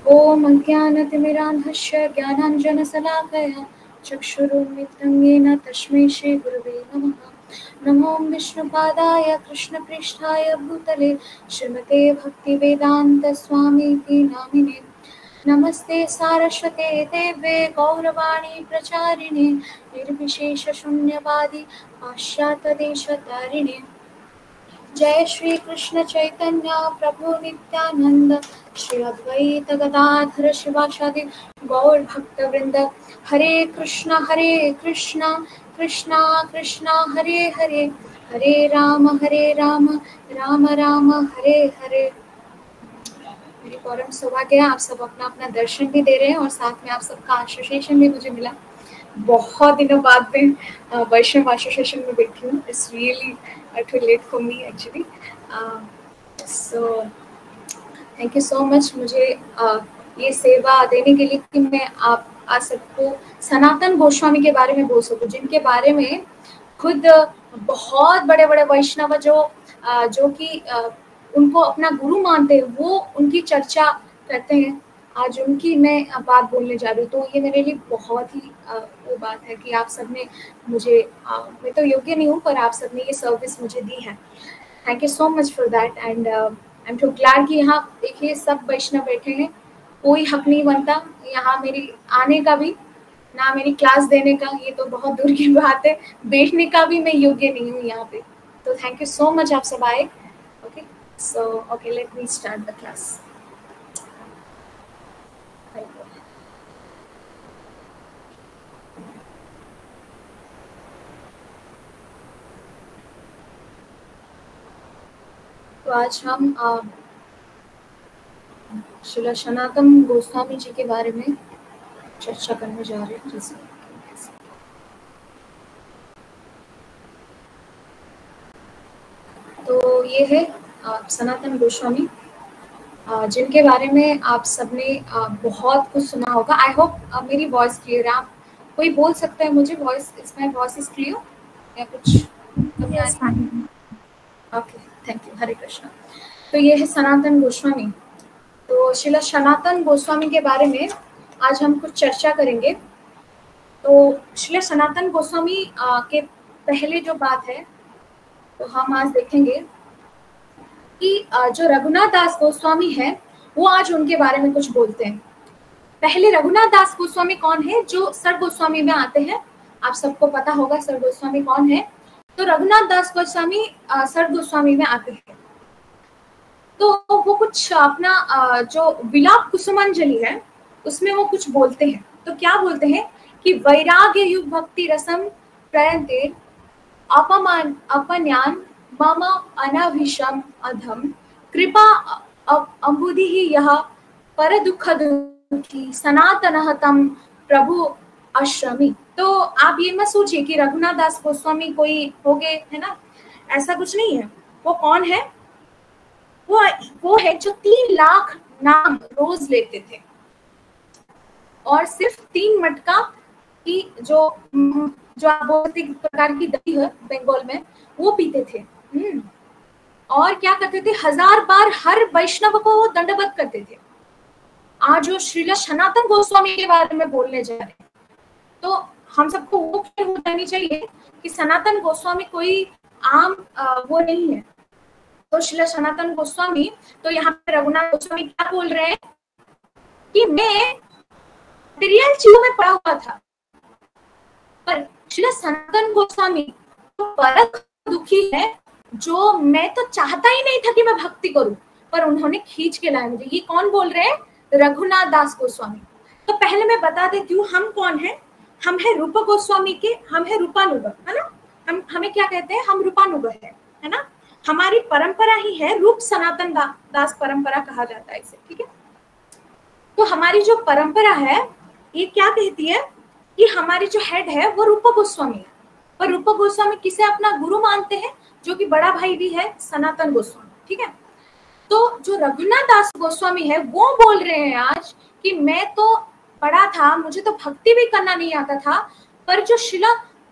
ॐ अज्ञानतिमिरान्धस्य ज्ञानाञ्जनशलाकया चक्षुरुन्मिलितं येन तस्मै श्रीगुरवे नमः। नमो विष्णुपादाय कृष्णपृष्ठाय भूतले श्रीमते भक्तिवेदान्तस्वामीति नामिने। नमस्ते सारस्वते देवे गौरवाणी प्रचारिणे निर्विशेषशून्यवादी पाश्चात्यदेशतारिणे। जय श्री कृष्ण चैतन्य प्रभु नित्यानंद श्री अद्वैत गदाधर शिवासादि गौर भक्त वृंद। हरे कृष्णा कृष्णा कृष्णा हरे हरे, हरे राम राम राम हरे हरे। मेरी परम सौभाग्य है आप सब अपना अपना दर्शन भी दे रहे हैं और साथ में आप सबका एसोसिएशन भी मुझे मिला। बहुत दिनों बाद में वैष्णव एसोसिएशन में बैठी हूँ। It's really too late for me actually. So thank you so much मुझे ये सेवा देने के लिए कि मैं आप सबको सनातन गोस्वामी के बारे में बोल सकूं, जिनके बारे में खुद बहुत बड़े बड़े वैष्णव जो कि उनको अपना गुरु मानते हैं, वो उनकी चर्चा करते हैं। आज उनकी मैं बात बोलने जा रही हूँ, तो ये मेरे लिए बहुत ही वो बात है कि आप सब ने मुझे मैं तो योग्य नहीं हूँ, पर आप सब ने ये सर्विस मुझे दी है। Thank you so much for that. And I am too glad कि यहाँ देखिए सब वैष्णव बैठे हैं। कोई हक नहीं बनता यहाँ मेरी आने का भी, ना मेरी क्लास देने का, ये तो बहुत दूर की बात है। बैठने का भी मैं योग्य नहीं हूँ यहाँ पे। तो थैंक यू सो मच आप सब आए। Okay, so okay, let me start the class. तो आज हम श्रील सनातन गोस्वामी जी के बारे में चर्चा करने जा रहे हैं। तो ये है सनातन गोस्वामी, जिनके बारे में आप सबने बहुत कुछ सुना होगा। आई होप मेरी वॉइस क्लियर है। आप कोई बोल सकते हैं मुझे voice, is my voice is clear या कुछ? Okay, thank you. Hare Krishna. तो ये है सनातन गोस्वामी। तो श्रील सनातन गोस्वामी के बारे में आज हम कुछ चर्चा करेंगे। तो श्रील सनातन गोस्वामी के पहले जो बात है, तो हम आज देखेंगे कि जो रघुनाथ दास गोस्वामी है, वो आज उनके बारे में कुछ बोलते हैं। पहले रघुनाथ दास गोस्वामी कौन है? जो सर गोस्वामी में आते हैं। आप सबको पता होगा सर गोस्वामी कौन है। तो रघुनाथ दास गोस्वामी सर गोस्वामी में आते हैं। तो वो कुछ अपना जो विलाप कुसुमांजलि है उसमें वो कुछ बोलते हैं। तो क्या बोलते हैं कि वैराग्य युग भक्ति रसम प्रयन्ते अपमान अपन्यान मम अनाभिषम अधम कृपा अम्बुधि यह पर दुख दुखी सनातन तम प्रभु अश्रमी। तो आप ये मत सोचिए कि रघुनाथ दास गोस्वामी कोई हो गए, है ना, ऐसा कुछ नहीं है। वो कौन है? वो है जो 3 लाख नाम रोज लेते थे और सिर्फ 3 मटका की जो आप बहुत एक प्रकार की दही है बंगाल में, वो पीते थे। और क्या करते थे? 1000 बार हर वैष्णव को वो दंडवत करते थे। आज जो श्रील सनातन गोस्वामी के बारे में बोलने जा रहे हैं, तो हम सबको वो क्लियर हो जानी चाहिए कि सनातन गोस्वामी कोई आम वो नहीं है। तो श्रील सनातन गोस्वामी, तो यहाँ पे रघुनाथ गोस्वामी क्या बोल रहे हैं कि मैं मटेरियल चीजों में पड़ा हुआ था, पर श्रील सनातन गोस्वामी तो परम दुखी है, जो मैं तो चाहता ही नहीं था कि मैं भक्ति करूं, पर उन्होंने खींच के लाया मुझे। ये कौन बोल रहे हैं? रघुनाथ दास गोस्वामी। तो पहले मैं बता देती हूँ हम कौन है। हम है रूप गोस्वामी के, हम है रूपानुग, है ना। हमें क्या कहते हैं? हम रूपानुग है ना। हमारी परंपरा ही है रूप सनातन दास परंपरा कहा जाता है इसे, ठीक है। तो हमारी जो परंपरा है ये क्या कहती है कि हमारी जो हेड है वो रूप गोस्वामी है। और रूप गोस्वामी किसे अपना गुरु मानते हैं? जो कि बड़ा भाई भी है सनातन गोस्वामी, ठीक है। तो जो रघुनाथ दास गोस्वामी है वो बोल रहे हैं आज कि मैं तो पढ़ा था, मुझे तो भक्ति भी करना नहीं आता था, पर जो श्रील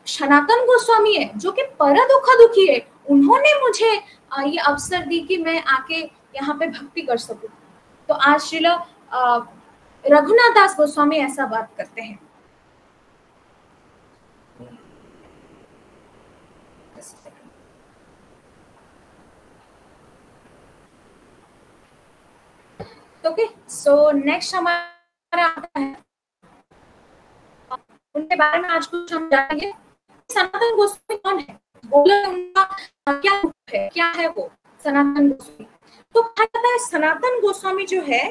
सनातन गोस्वामी है जो कि पर दुख दुखी है, उन्होंने मुझे ये अवसर दी कि मैं आके यहाँ पे भक्ति कर सकूं। तो आज श्रील रघुनाथ दास गोस्वामी ऐसा बात करते हैं। ओके, सो नेक्स्ट हमारा आता है, उनके बारे में आज कुछ हम जानेंगे। सनातन गोस्वामी कौन है, बोले उनका क्या है, क्या है वो सनातन गोस्वामी। तो कहा जाता है सनातन गोस्वामी जो है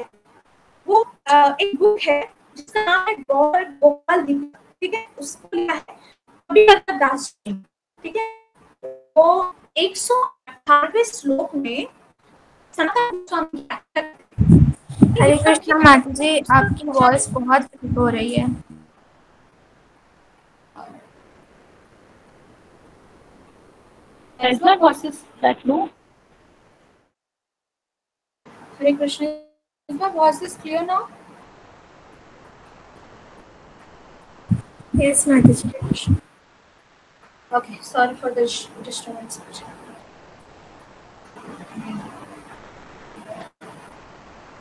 वो एक बुक है जिसका नाम है गौर गोपाल दीपिका, ठीक है, उसको लिया है कबीरदास दास जी, ठीक है। वो 118वें श्लोक में सनातन गोस्वामी हरे कृष्णा माता जी, आपकी वॉइस बहुत ब्रेक हो रही है। Is my voice that low? Hare Krishna, is my voice is clear now? Yes, माता जी। Okay, sorry for the disturbance.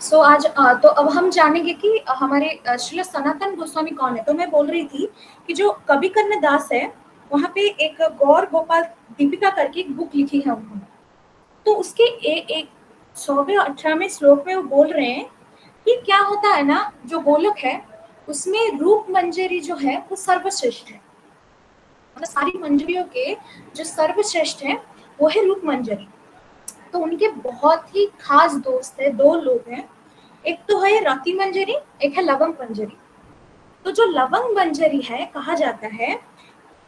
सो आज तो अब हम जानेंगे कि हमारे श्री सनातन गोस्वामी कौन है। तो मैं बोल रही थी कि जो कवि कर्ण दास है वहाँ पे एक गौर गोपाल दीपिका करके एक बुक लिखी है उन्होंने। तो उसके एक 100वें 18वें श्लोक में वो बोल रहे हैं कि क्या होता है ना, जो गोलक है उसमें रूप मंजरी जो है वो सर्वश्रेष्ठ है, मतलब सारी मंजरियों के जो सर्वश्रेष्ठ है वो है रूप मंजरी। तो उनके बहुत ही खास दोस्त है, दो लोग हैं, एक तो है रति मंजरी, एक है लवंग मंजरी। तो जो लवंग मंजरी है कहा जाता है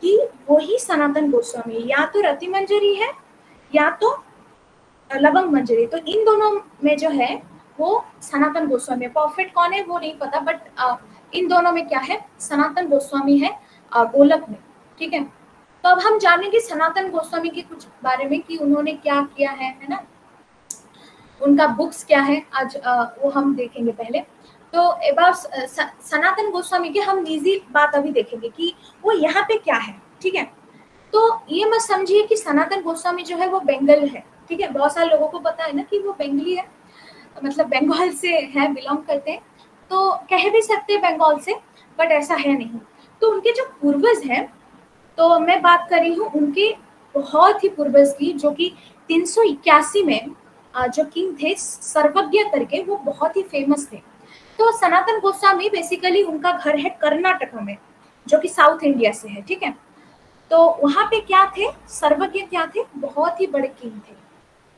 कि वही सनातन गोस्वामी, या तो रति मंजरी है या तो लवंग मंजरी। तो इन दोनों में जो है वो सनातन गोस्वामी। परफेक्ट कौन है वो नहीं पता, बट इन दोनों में क्या है, सनातन गोस्वामी है गोलक में, ठीक है। तो अब हम जानेंगे सनातन गोस्वामी के कुछ बारे में कि उन्होंने क्या किया है ना, उनका बुक्स क्या है, आज वो हम देखेंगे पहले। तो अबाउट सनातन गोस्वामी की हम निजी बात अभी देखेंगे कि वो यहाँ पे क्या है, ठीक है। तो ये मत समझिए कि सनातन गोस्वामी जो है वो बंगाल है, ठीक है। बहुत सारे लोगों को पता है ना कि वो बंगाली है, मतलब बंगाल से है, बिलोंग करते हैं, तो कह भी सकते हैं बंगाल से, बट ऐसा है नहीं। तो उनके जो पूर्वज हैं, तो मैं बात कर रही हूँ उनके बहुत ही पूर्वज की, जो कि 381 में जो किंग थे सर्वज्ञ करके, वो बहुत ही फेमस थे। तो सनातन गोस्वामी बेसिकली उनका घर है कर्नाटक में, जो कि साउथ इंडिया से है, ठीक है। तो वहां पे क्या थे, सर्वज्ञ क्या थे, बहुत ही बड़े किंग थे।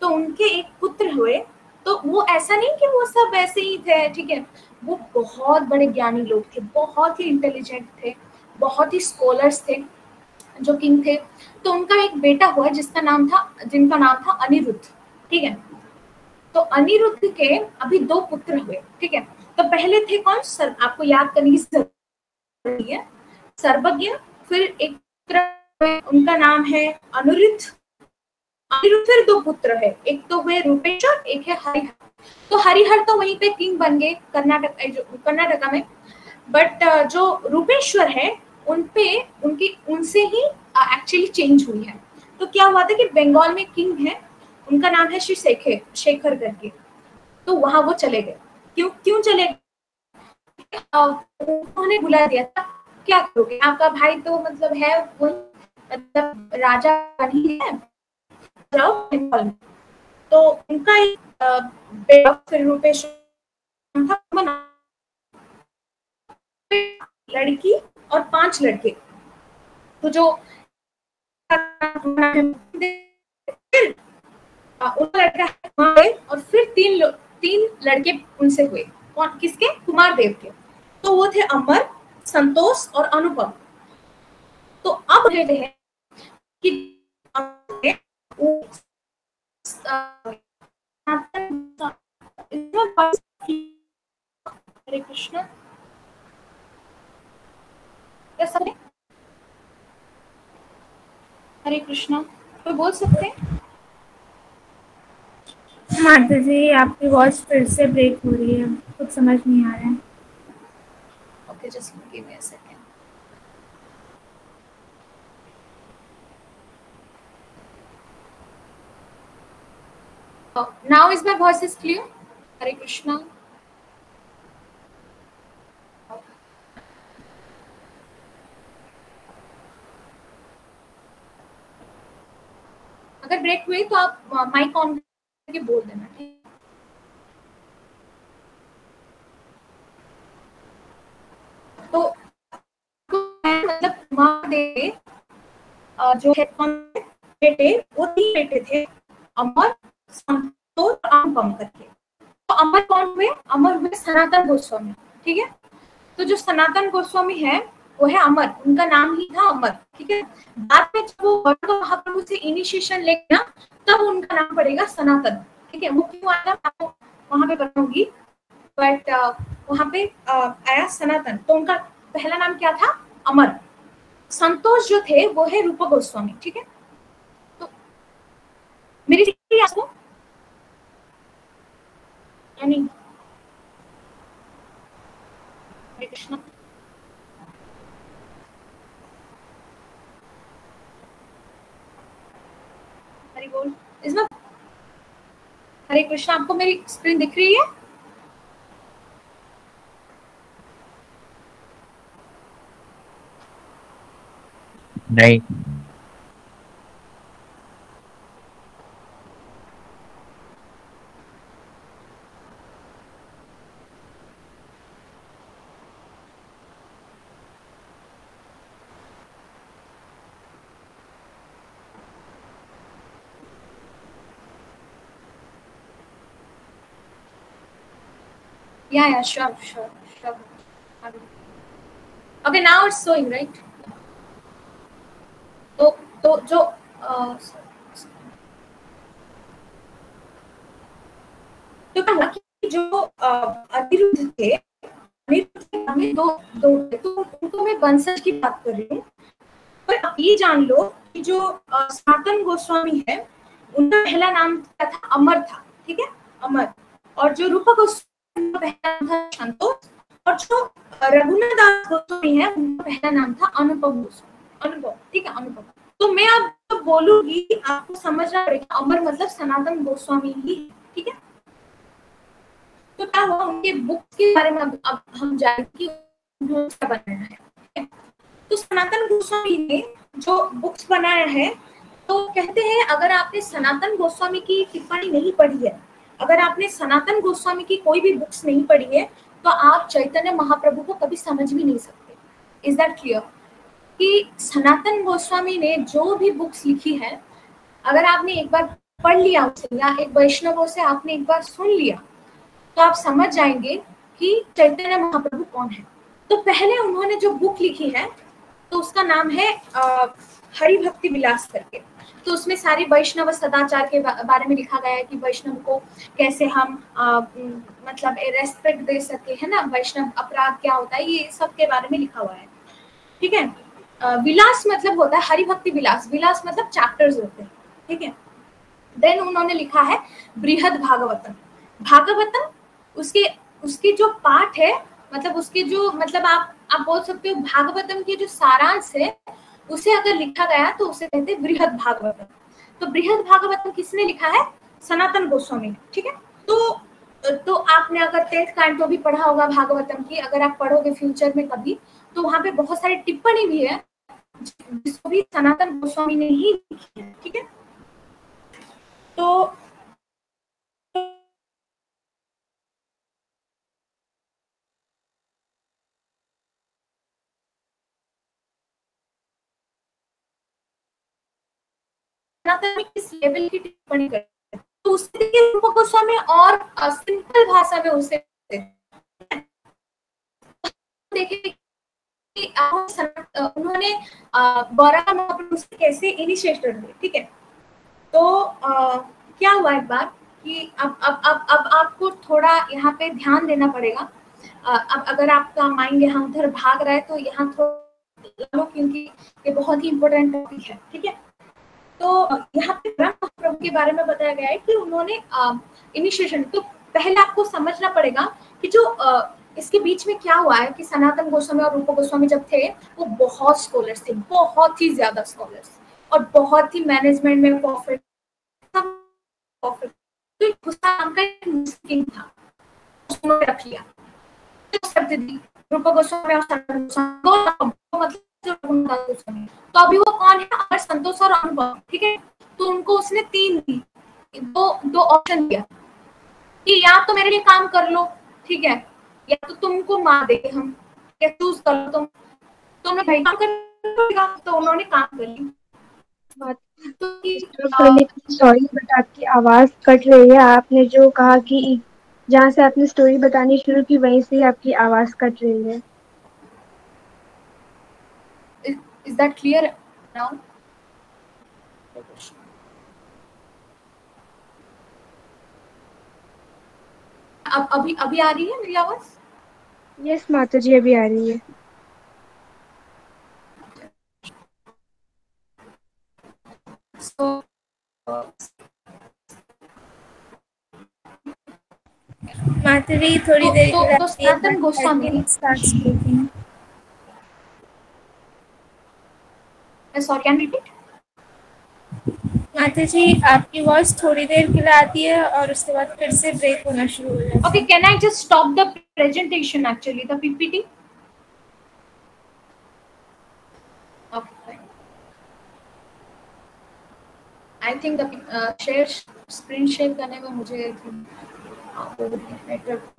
तो उनके एक पुत्र हुए। तो वो ऐसा नहीं कि वो सब ऐसे ही थे, ठीक है, वो बहुत बड़े ज्ञानी लोग थे, बहुत ही इंटेलिजेंट थे, बहुत ही स्कॉलर्स थे जो किंग थे। तो उनका एक बेटा हुआ जिनका नाम था अनिरुद्ध, ठीक है। तो अनिरुद्ध के अभी दो पुत्र हुए, ठीक है। तो पहले थे कौन, आपको याद करने की जरूरत है, सर्वज्ञ। फिर एक पुत्र उनका नाम है अनिरुद्ध। अनिरुद्ध फिर दो पुत्र है, एक तो हुए रूपेश्वर, एक है हरिहर। तो हरिहर तो वहीं पे किंग बन गए कर्नाटका में। बट जो रूपेश्वर है उनसे ही एक्चुअली चेंज हुई है। तो क्या हुआ था कि बंगाल में किंग है, उनका नाम है श्री शेखर करके। तो वहां वो चले गए। क्यों चले गए, उन्होंने बुला दिया था, क्या करोगे, आपका भाई तो मतलब है वही, मतलब राजा नहीं है, जाओ बंगाल में। तो उनका एक बेटा फिर रूपेश्वर था, लड़की और 5 लड़के। तो जो लड़का और फिर तीन लड़के उनसे हुए, कौन किसके, कुमार देव के। तो वो थे अमर, संतोष और अनुपम। तो अब कहते हैं कि हरे कृष्ण, हरे कृष्णा, तो बोल सकते हैं। माता जी, आपकी वॉइस फिर से ब्रेक हो रही है, कुछ समझ नहीं आ रहा है। Okay, just give me a second. Now is my voice is clear? Hare Krishna. अगर ब्रेक हुई तो आप माइक ऑन करके बोल देना, ठीक। तो मतलब माँ दे जो है बेटे, वो 3 बेटे थे, अमर, संतोष, अनुपम करके। तो अमर कौन हुए? अमर हुए सनातन गोस्वामी, ठीक है। तो जो सनातन गोस्वामी है वो है अमर, उनका नाम ही था अमर, ठीक है। बाद में जब वो गौतम महाप्रभु से इनिशिएशन लेंगे ना, तब उनका नाम पड़ेगा सनातन, ठीक है। वो क्यों आया आपको वहां पे बताऊंगी, बट वहां पे आया सनातन। तो उनका पहला नाम क्या था? अमर। संतोष जो थे वो है रूप गोस्वामी, ठीक है। तो मेरी दिख रही है आपको या नहीं? हरे कृष्णा। हरि बोल। इसमें हरे कृष्णा, आपको मेरी स्क्रीन दिख रही है? नहीं। Yeah, sure. Okay, now it's showing, right? तो जो तो क्या हुआ कि जो अनिरुद्ध थे, अनिरुद्ध में दो दो थे, तो उनको मैं वंशज की बात कर रही हूँ। पर आप ये जान लो कि जो सनातन गोस्वामी है, उनका पहला नाम क्या था? अमर था, ठीक है, अमर। और जो रूप गोस्वामी का पहला नाम था संतोष, और जो रघुनाथ दास गोस्वामी है, उनका पहला नाम था अनुपम गोस्वामी, अनुपम, ठीक है, अनुपम। तो मैं अब बोलूंगी, आपको समझना पड़ेगा अमर मतलब सनातन गोस्वामी ही, ठीक है। तो क्या हुआ, उनके बुक्स के बारे में अब हम जानेंगे कि उन्होंने क्या बनाया है। तो सनातन गोस्वामी ने जो बुक्स बनाया है, तो कहते हैं अगर आपने सनातन गोस्वामी की टिप्पणी नहीं पढ़ी है, अगर आपने सनातन गोस्वामी की कोई भी बुक्स नहीं पढ़ी है, तो आप चैतन्य महाप्रभु को कभी समझ भी नहीं सकते। Is that clear? कि सनातन गोस्वामी ने जो भी बुक्स लिखी है, अगर आपने एक बार पढ़ लिया उसे, या एक वैष्णवों से आपने एक बार सुन लिया, तो आप समझ जाएंगे कि चैतन्य महाप्रभु कौन है। तो पहले उन्होंने जो बुक लिखी है, तो उसका नाम है हरि भक्ति विलास करके। तो उसमें सारी वैष्णव सदाचार के बारे में लिखा गया है कि वैष्णव को कैसे हम मतलब रेस्पेक्ट दे सके, है ना, वैष्णव अपराध क्या होता है, ये सब के बारे में लिखा हुआ है, ठीक है। विलास मतलब होता है हरि भक्ति विलास, विलास मतलब चैप्टर्स होते हैं, ठीक है। देन उन्होंने लिखा है बृहद भागवतम। भागवतम उसके जो पाठ है, मतलब उसके जो, मतलब आप बोल सकते हो भागवतम के जो सारांश है, उसे अगर लिखा गया तो उसे कहते हैं बृहद भागवतम। तो बृहद भागवतम किसने लिखा है? सनातन गोस्वामी ने, ठीक है। तो आपने अगर 10th कांड तो भी पढ़ा होगा भागवतम की, अगर आप पढ़ोगे फ्यूचर में कभी, तो वहां पे बहुत सारी टिप्पणी भी है जिसको भी सनातन गोस्वामी ने ही लिखी है, ठीक है। तो किस लेवल की टिप्पणी करते हैं, तो उसके रूप गोस्वामी और सिंपल भाषा में उसे देखें कि उन्होंने गौरव महाप्रभु से कैसे इनिशिएटेड हुए, ठीक है। तो क्या हुआ एक बार कि अब आपको थोड़ा यहाँ पे ध्यान देना पड़ेगा। अब अगर आपका माइंड यहाँ उधर भाग रहा है तो यहाँ थोड़ा, क्योंकि ये बहुत ही इम्पोर्टेंट टॉपिक है, ठीक है। तो यहाँ पे प्रभु के बारे में बताया गया है कि उन्होंने इनिशिएशन, तो पहले आपको समझना पड़ेगा कि जो इसके बीच में क्या हुआ है कि सनातन गोस्वामी और रूप गोस्वामी जब थे, वो बहुत स्कॉलर्स थे, बहुत ही ज्यादा स्कॉलर्स, और बहुत ही मैनेजमेंट में परफेक्ट। तो गुस्सा नाम का एक मुस्लिम था, उसने रख लिया रूप गोस्वामी और सनातन गोस्वामी, मतलब तो अभी वो कौन है? अमर, संतोष और अनुभव, ठीक है। तो उनको उसने 3 दी, दो ऑप्शन दिया कि या तो मेरे लिए काम कर लो, ठीक है, या तो तुमको मार देंगे हम, या चूज कर लो तुमने भाई काम करेगा, तो उन्होंने काम कर ली। सॉरी बट आपकी आवाज कट रही है। आपने जो कहा कि जहाँ से आपने स्टोरी बतानी शुरू की वहीं से ही आपकी आवाज कट रही है। Is that clear now? अब अभी आ रही है मेरी आवाज? यस माता जी, अभी आ रही है। So, माता जी थोड़ी देर के तो Sanatan Goswami, sorry, can repeat? माता जी आपकी वॉइस थोड़ी देर के लिए आती है और उसके बाद फिर से ब्रेक होना शुरू हो जाता है। Okay, can I just stop the presentation actually, the PPT? Okay. I think the share screen share करने में मुझे नेटवर्क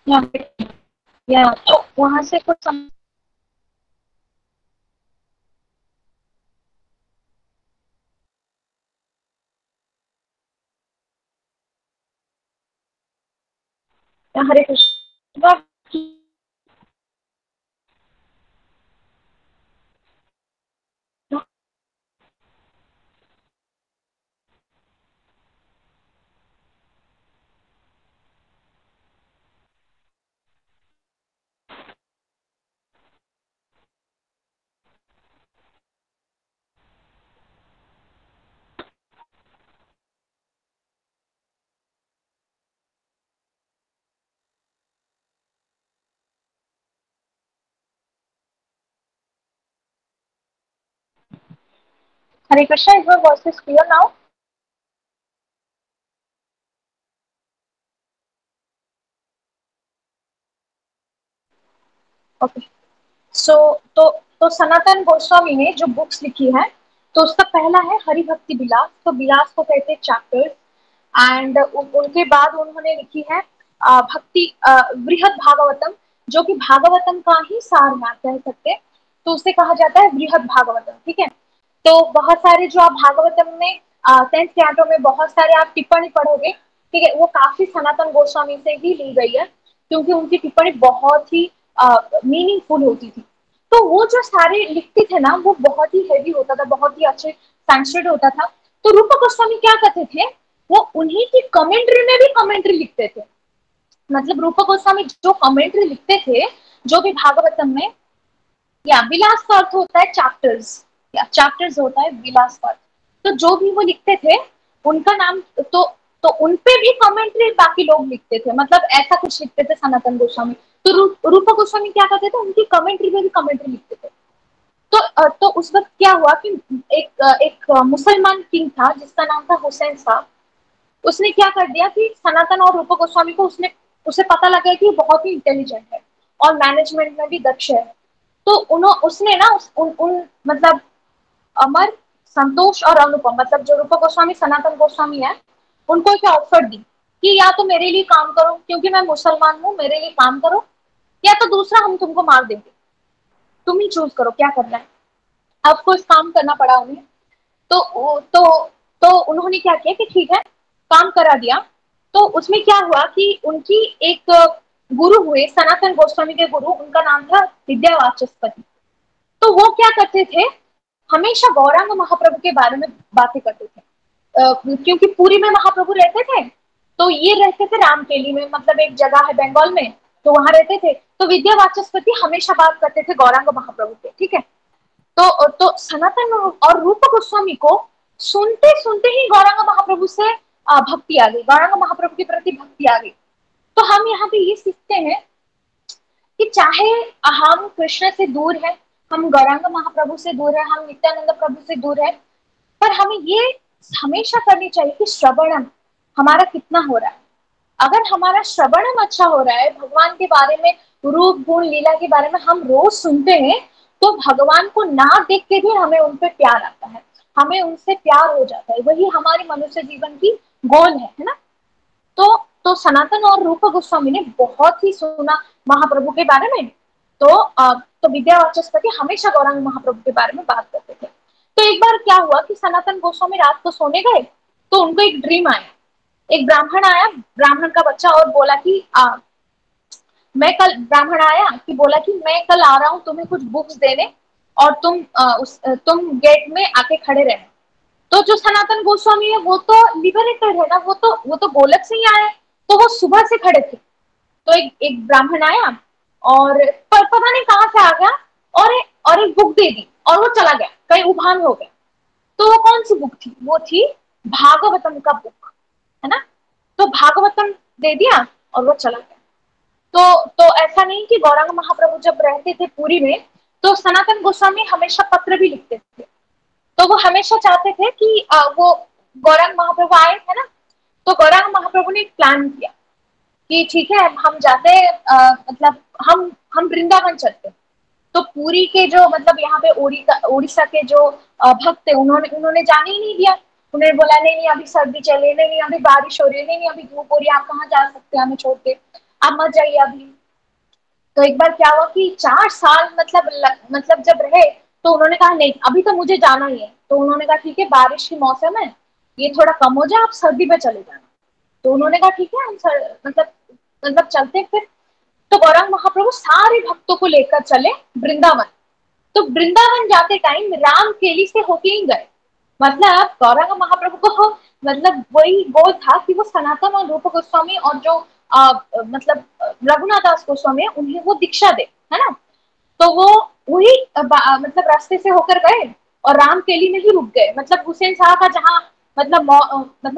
या तो वहां से कुछ हरे Krishna. Hare Krishna, is my voice is clear now? Okay. तो सनातन गोस्वामी ने जो बुक्स लिखी है, तो उसका पहला है हरि भक्ति विलास। तो विलास को कहते हैं चैप्टर्स। एंड उनके बाद उन्होंने लिखी है भक्ति बृहद भागवतम, जो कि भागवतम का ही सार में कह सकते, तो उसे कहा जाता है बृहद भागवतम, ठीक है। तो बहुत सारे जो आप भागवतम में 10th कैंटो में बहुत सारे आप टिप्पणी पढ़ोगे, ठीक है, वो काफी सनातन गोस्वामी से ही ली गई है, क्योंकि उनकी टिप्पणी बहुत ही मीनिंगफुल होती थी। तो वो जो सारे लिखते थे ना, वो बहुत ही हेवी होता था, बहुत ही अच्छे संस्कृत होता था। तो रूप गोस्वामी क्या करते थे, वो उन्हीं की कमेंट्री में भी कमेंट्री लिखते थे। मतलब रूप गोस्वामी जो कमेंट्री लिखते थे, जो भी भागवतम में, या विलास का अर्थ होता है चैप्टर्स, या चैप्टर्स होता है विलास का अर्थ। तो जो भी वो लिखते थे, उनका नाम तो उनपे भी कमेंट्री बाकी लोग लिखते थे, मतलब ऐसा कुछ लिखते थे सनातन गोस्वामी। तो रूप गोस्वामी क्या करते थे, उनकी कमेंट्री में भी कमेंट्री लिखते थे। तो उस वक्त क्या हुआ कि एक मुसलमान किंग था जिसका नाम था हुसैन साहब। उसने क्या कर दिया कि सनातन और रूप गोस्वामी को उसे पता लगा कि बहुत ही इंटेलिजेंट है और मैनेजमेंट में भी दक्ष है। तो उसने ना मतलब अमर, संतोष और अनुपम, मतलब जो रूप गोस्वामी सनातन गोस्वामी है, उनको एक ऑफर दी कि या तो मेरे लिए काम करो, क्योंकि मैं मुसलमान हूँ, मेरे लिए काम करो, या तो दूसरा हम तुमको मार देंगे, तुम ही चूज करो क्या करना है। आपको इस काम करना पड़ा उन्हें। तो उन्होंने क्या किया कि ठीक है, काम करा दिया। तो उसमें क्या हुआ कि उनकी एक गुरु हुए, सनातन गोस्वामी के गुरु, उनका नाम था विद्यावाचस्पति। तो वो क्या करते थे, हमेशा गौरांग महाप्रभु के बारे में बातें करते थे। क्योंकि पुरी में महाप्रभु रहते थे, तो ये रहते थे रामकेली में, मतलब एक जगह है बंगाल में, तो वहां रहते थे। तो विद्या वाचस्पति हमेशा बात करते थे गौरांग महाप्रभु के, ठीक है। तो सनातन और रूप गोस्वामी को सुनते सुनते ही गौरांग महाप्रभु से भक्ति आ गई, गौरांग महाप्रभु के प्रति भक्ति आ गई। तो हम यहाँ पे ये सीखते हैं कि चाहे हम कृष्ण से दूर है, हम गौरांग महाप्रभु से दूर है, हम नित्यानंद प्रभु से दूर है, पर हमें ये हमेशा करनी चाहिए कि श्रवणम हमारा कितना हो रहा है। अगर हमारा श्रवणम अच्छा हो रहा है, भगवान के बारे में, रूप गुण लीला के बारे में हम रोज सुनते हैं, तो भगवान को ना देख के भी हमें उन पे प्यार आता है, हमें उनसे प्यार हो जाता है। वही हमारी मनुष्य जीवन की गोल है ना। तो सनातन और रूप गोस्वामी ने बहुत ही सुना महाप्रभु के बारे में। तो विद्या वाचस्पति हमेशा गौरांग महाप्रभु के बारे में बात करते थे। तो एक बार क्या हुआ कि सनातन गोस्वामी रात को सोने गए, तो उनको एक ड्रीम आया। एक ब्राह्मण आया, ब्राह्मण का बच्चा, और बोला कि ब्राह्मण आया कि बोला कि मैं कल आ रहा हूँ तुम्हें कुछ बुक्स देने, और तुम गेट में आके खड़े रहना। तो जो सनातन गोस्वामी है वो तो लिबरेटेड है ना, वो तो गोलक से ही आए, तो वो सुबह से खड़े थे। तो एक ब्राह्मण आया और पता नहीं कहां से आ गया, और एक बुक दे दी, और वो चला गया, कहीं उभान हो गया। तो वो कौन सी बुक थी? वो थी भागवतम का बुक, है ना। तो भागवतम दे दिया और वो चला गया। तो ऐसा नहीं कि गौरांग महाप्रभु जब रहते थे पुरी में, तो सनातन गोस्वामी हमेशा पत्र भी लिखते थे। तो वो हमेशा चाहते थे कि वो गौरांग महाप्रभु आए, है ना। तो गौरांग महाप्रभु ने एक प्लान किया कि ठीक है, हम जाते, मतलब हम वृंदावन चलते। तो पुरी के जो, मतलब यहाँ पे उड़ीसा के जो भक्त थे, उन्होंने जाने ही नहीं दिया। उन्होंने बोला नहीं नहीं अभी सर्दी चले, नहीं नहीं अभी बारिश हो रही है, नहीं नहीं अभी धूप हो रही है, आप कहाँ जा सकते हैं हमें छोड़ के, आप मत जाइए अभी। तो एक बार क्या हुआ कि 4 साल मतलब जब रहे, तो उन्होंने कहा नहीं अभी तो मुझे जाना ही है। तो उन्होंने कहा ठीक है, बारिश की मौसम है, ये थोड़ा कम हो जाए, आप सर्दी में चले जाना। तो उन्होंने कहा ठीक है, हम मतलब चलते फिर। तो गौरांग महाप्रभु सारे भक्तों को लेकर चले वृंदावन। तो वृंदावन जाते टाइम राम केली से होके ही गए। मतलब गौरांग महाप्रभु को मतलब वही गोल था कि वो सनातन और रूप गोस्वामी और जो मतलब रघुनाथ दास गोस्वामी है, उन्हें वो दीक्षा दे, है ना। तो वो वही मतलब रास्ते से होकर गए और राम केली में ही रुक गए। मतलब हुसैन शाह का जहाँ मतलब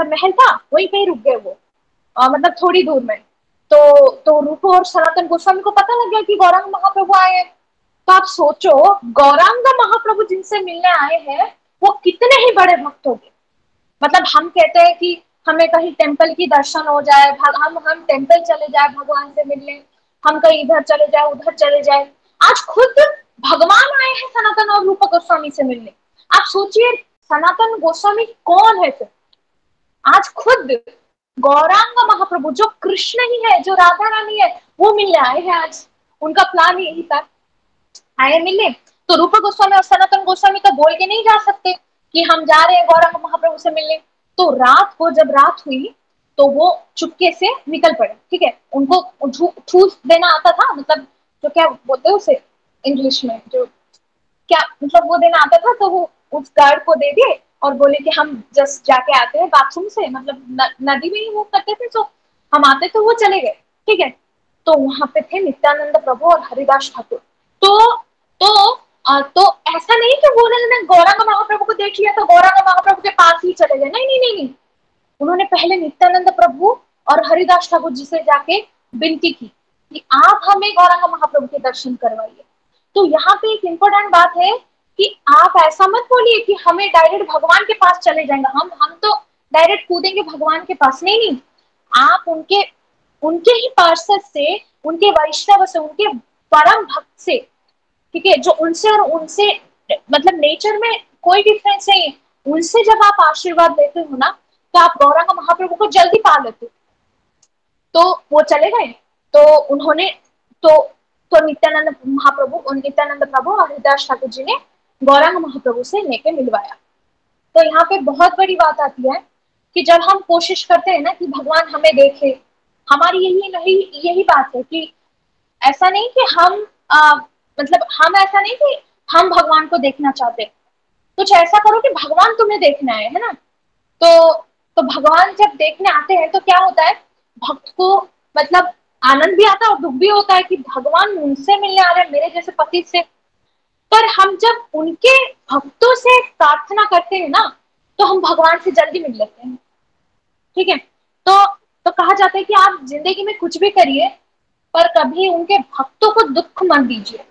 महल था, वहीं पे ही रुक गए वो, मतलब थोड़ी दूर में। तो रूप और सनातन गोस्वामी को पता लग गया कि गौरांग महाप्रभु आए हैं। तो आप सोचो, गौरांग महाप्रभु जिनसे मिलने आए हैं वो कितने ही बड़े भक्त होंगे। मतलब हम कहते हैं कि हमें कहीं टेम्पल की दर्शन हो जाए, हम टेम्पल चले जाए भगवान से मिलने, हम कहीं इधर चले जाए उधर चले जाए। आज खुद भगवान आए हैं सनातन और रूप गोस्वामी से मिलने। आप सोचिए सनातन गोस्वामी कौन है फिर। आज खुद गौरांग महाप्रभु जो कृष्ण ही है, जो राधा रानी है, वो मिलने आए हैं। आज उनका प्लान यही था, आए मिलने। तो रूप गोस्वामी और सनातन गोस्वामी तो बोल के नहीं जा सकते कि हम जा रहे हैं गौरांग महाप्रभु से मिलने। तो रात को जब रात हुई तो वो चुपके से निकल पड़े, ठीक है। उनको ठूस देना आता था, मतलब जो क्या बोलते हैं उसे इंग्लिश में, जो क्या मतलब वो देना आता था। तो वो उस गार्ड को दे दिए और बोले कि हम जस्ट जाके आते हैं बाथरूम से, मतलब नदी में ही वो करते थे, तो हम आते तो वो चले गए, ठीक है। तो वहां पे थे नित्यानंद प्रभु और हरिदास ठाकुर। तो तो ऐसा नहीं कि वो गौरांग महाप्रभु को देख लिया तो गौरांग महाप्रभु के पास ही चले गए, नहीं नहीं नहीं नहीं। उन्होंने पहले नित्यानंद प्रभु और हरिदास ठाकुर जी से जाके विनती की कि आप हमें गौरांग महाप्रभु के दर्शन करवाइए। तो यहाँ पे एक इम्पोर्टेंट बात है कि आप ऐसा मत बोलिए कि हमें डायरेक्ट भगवान के पास चले जाएंगे, हम तो डायरेक्ट कूदेंगे भगवान के पास, नहीं नहीं। आप उनके ही पार्षद से, उनके वैष्णव से, उनके परम भक्त से, ठीक है, जो उनसे और उनसे मतलब नेचर में कोई डिफरेंस नहीं है, उनसे जब आप आशीर्वाद लेते हो ना, तो आप गौरांग महाप्रभु को जल्दी पा लेते हो। तो वो चले गए। तो उन्होंने तो नित्यानंद प्रभु और हरिदास ठाकुर जी ने गौरांग महाप्रभु से लेके मिलवाया। तो यहाँ पे बहुत बड़ी बात आती है कि जब हम कोशिश करते हैं ना कि भगवान हमें देखे, हमारी यही बात है कि ऐसा नहीं कि मतलब हम ऐसा नहीं कि हम भगवान को देखना चाहते, कुछ ऐसा करो कि भगवान तुम्हें देखना है ना। तो भगवान जब देखने आते हैं तो क्या होता है, भक्त को मतलब आनंद भी आता है और दुख भी होता है कि भगवान उनसे मिलने आ रहे हैं, मेरे जैसे पति से। पर हम जब उनके भक्तों से प्रार्थना करते हैं ना, तो हम भगवान से जल्दी मिल लेते हैं। ठीक है, तो कहा जाता है कि आप जिंदगी में कुछ भी करिए, पर कभी उनके भक्तों को दुख मत दीजिए।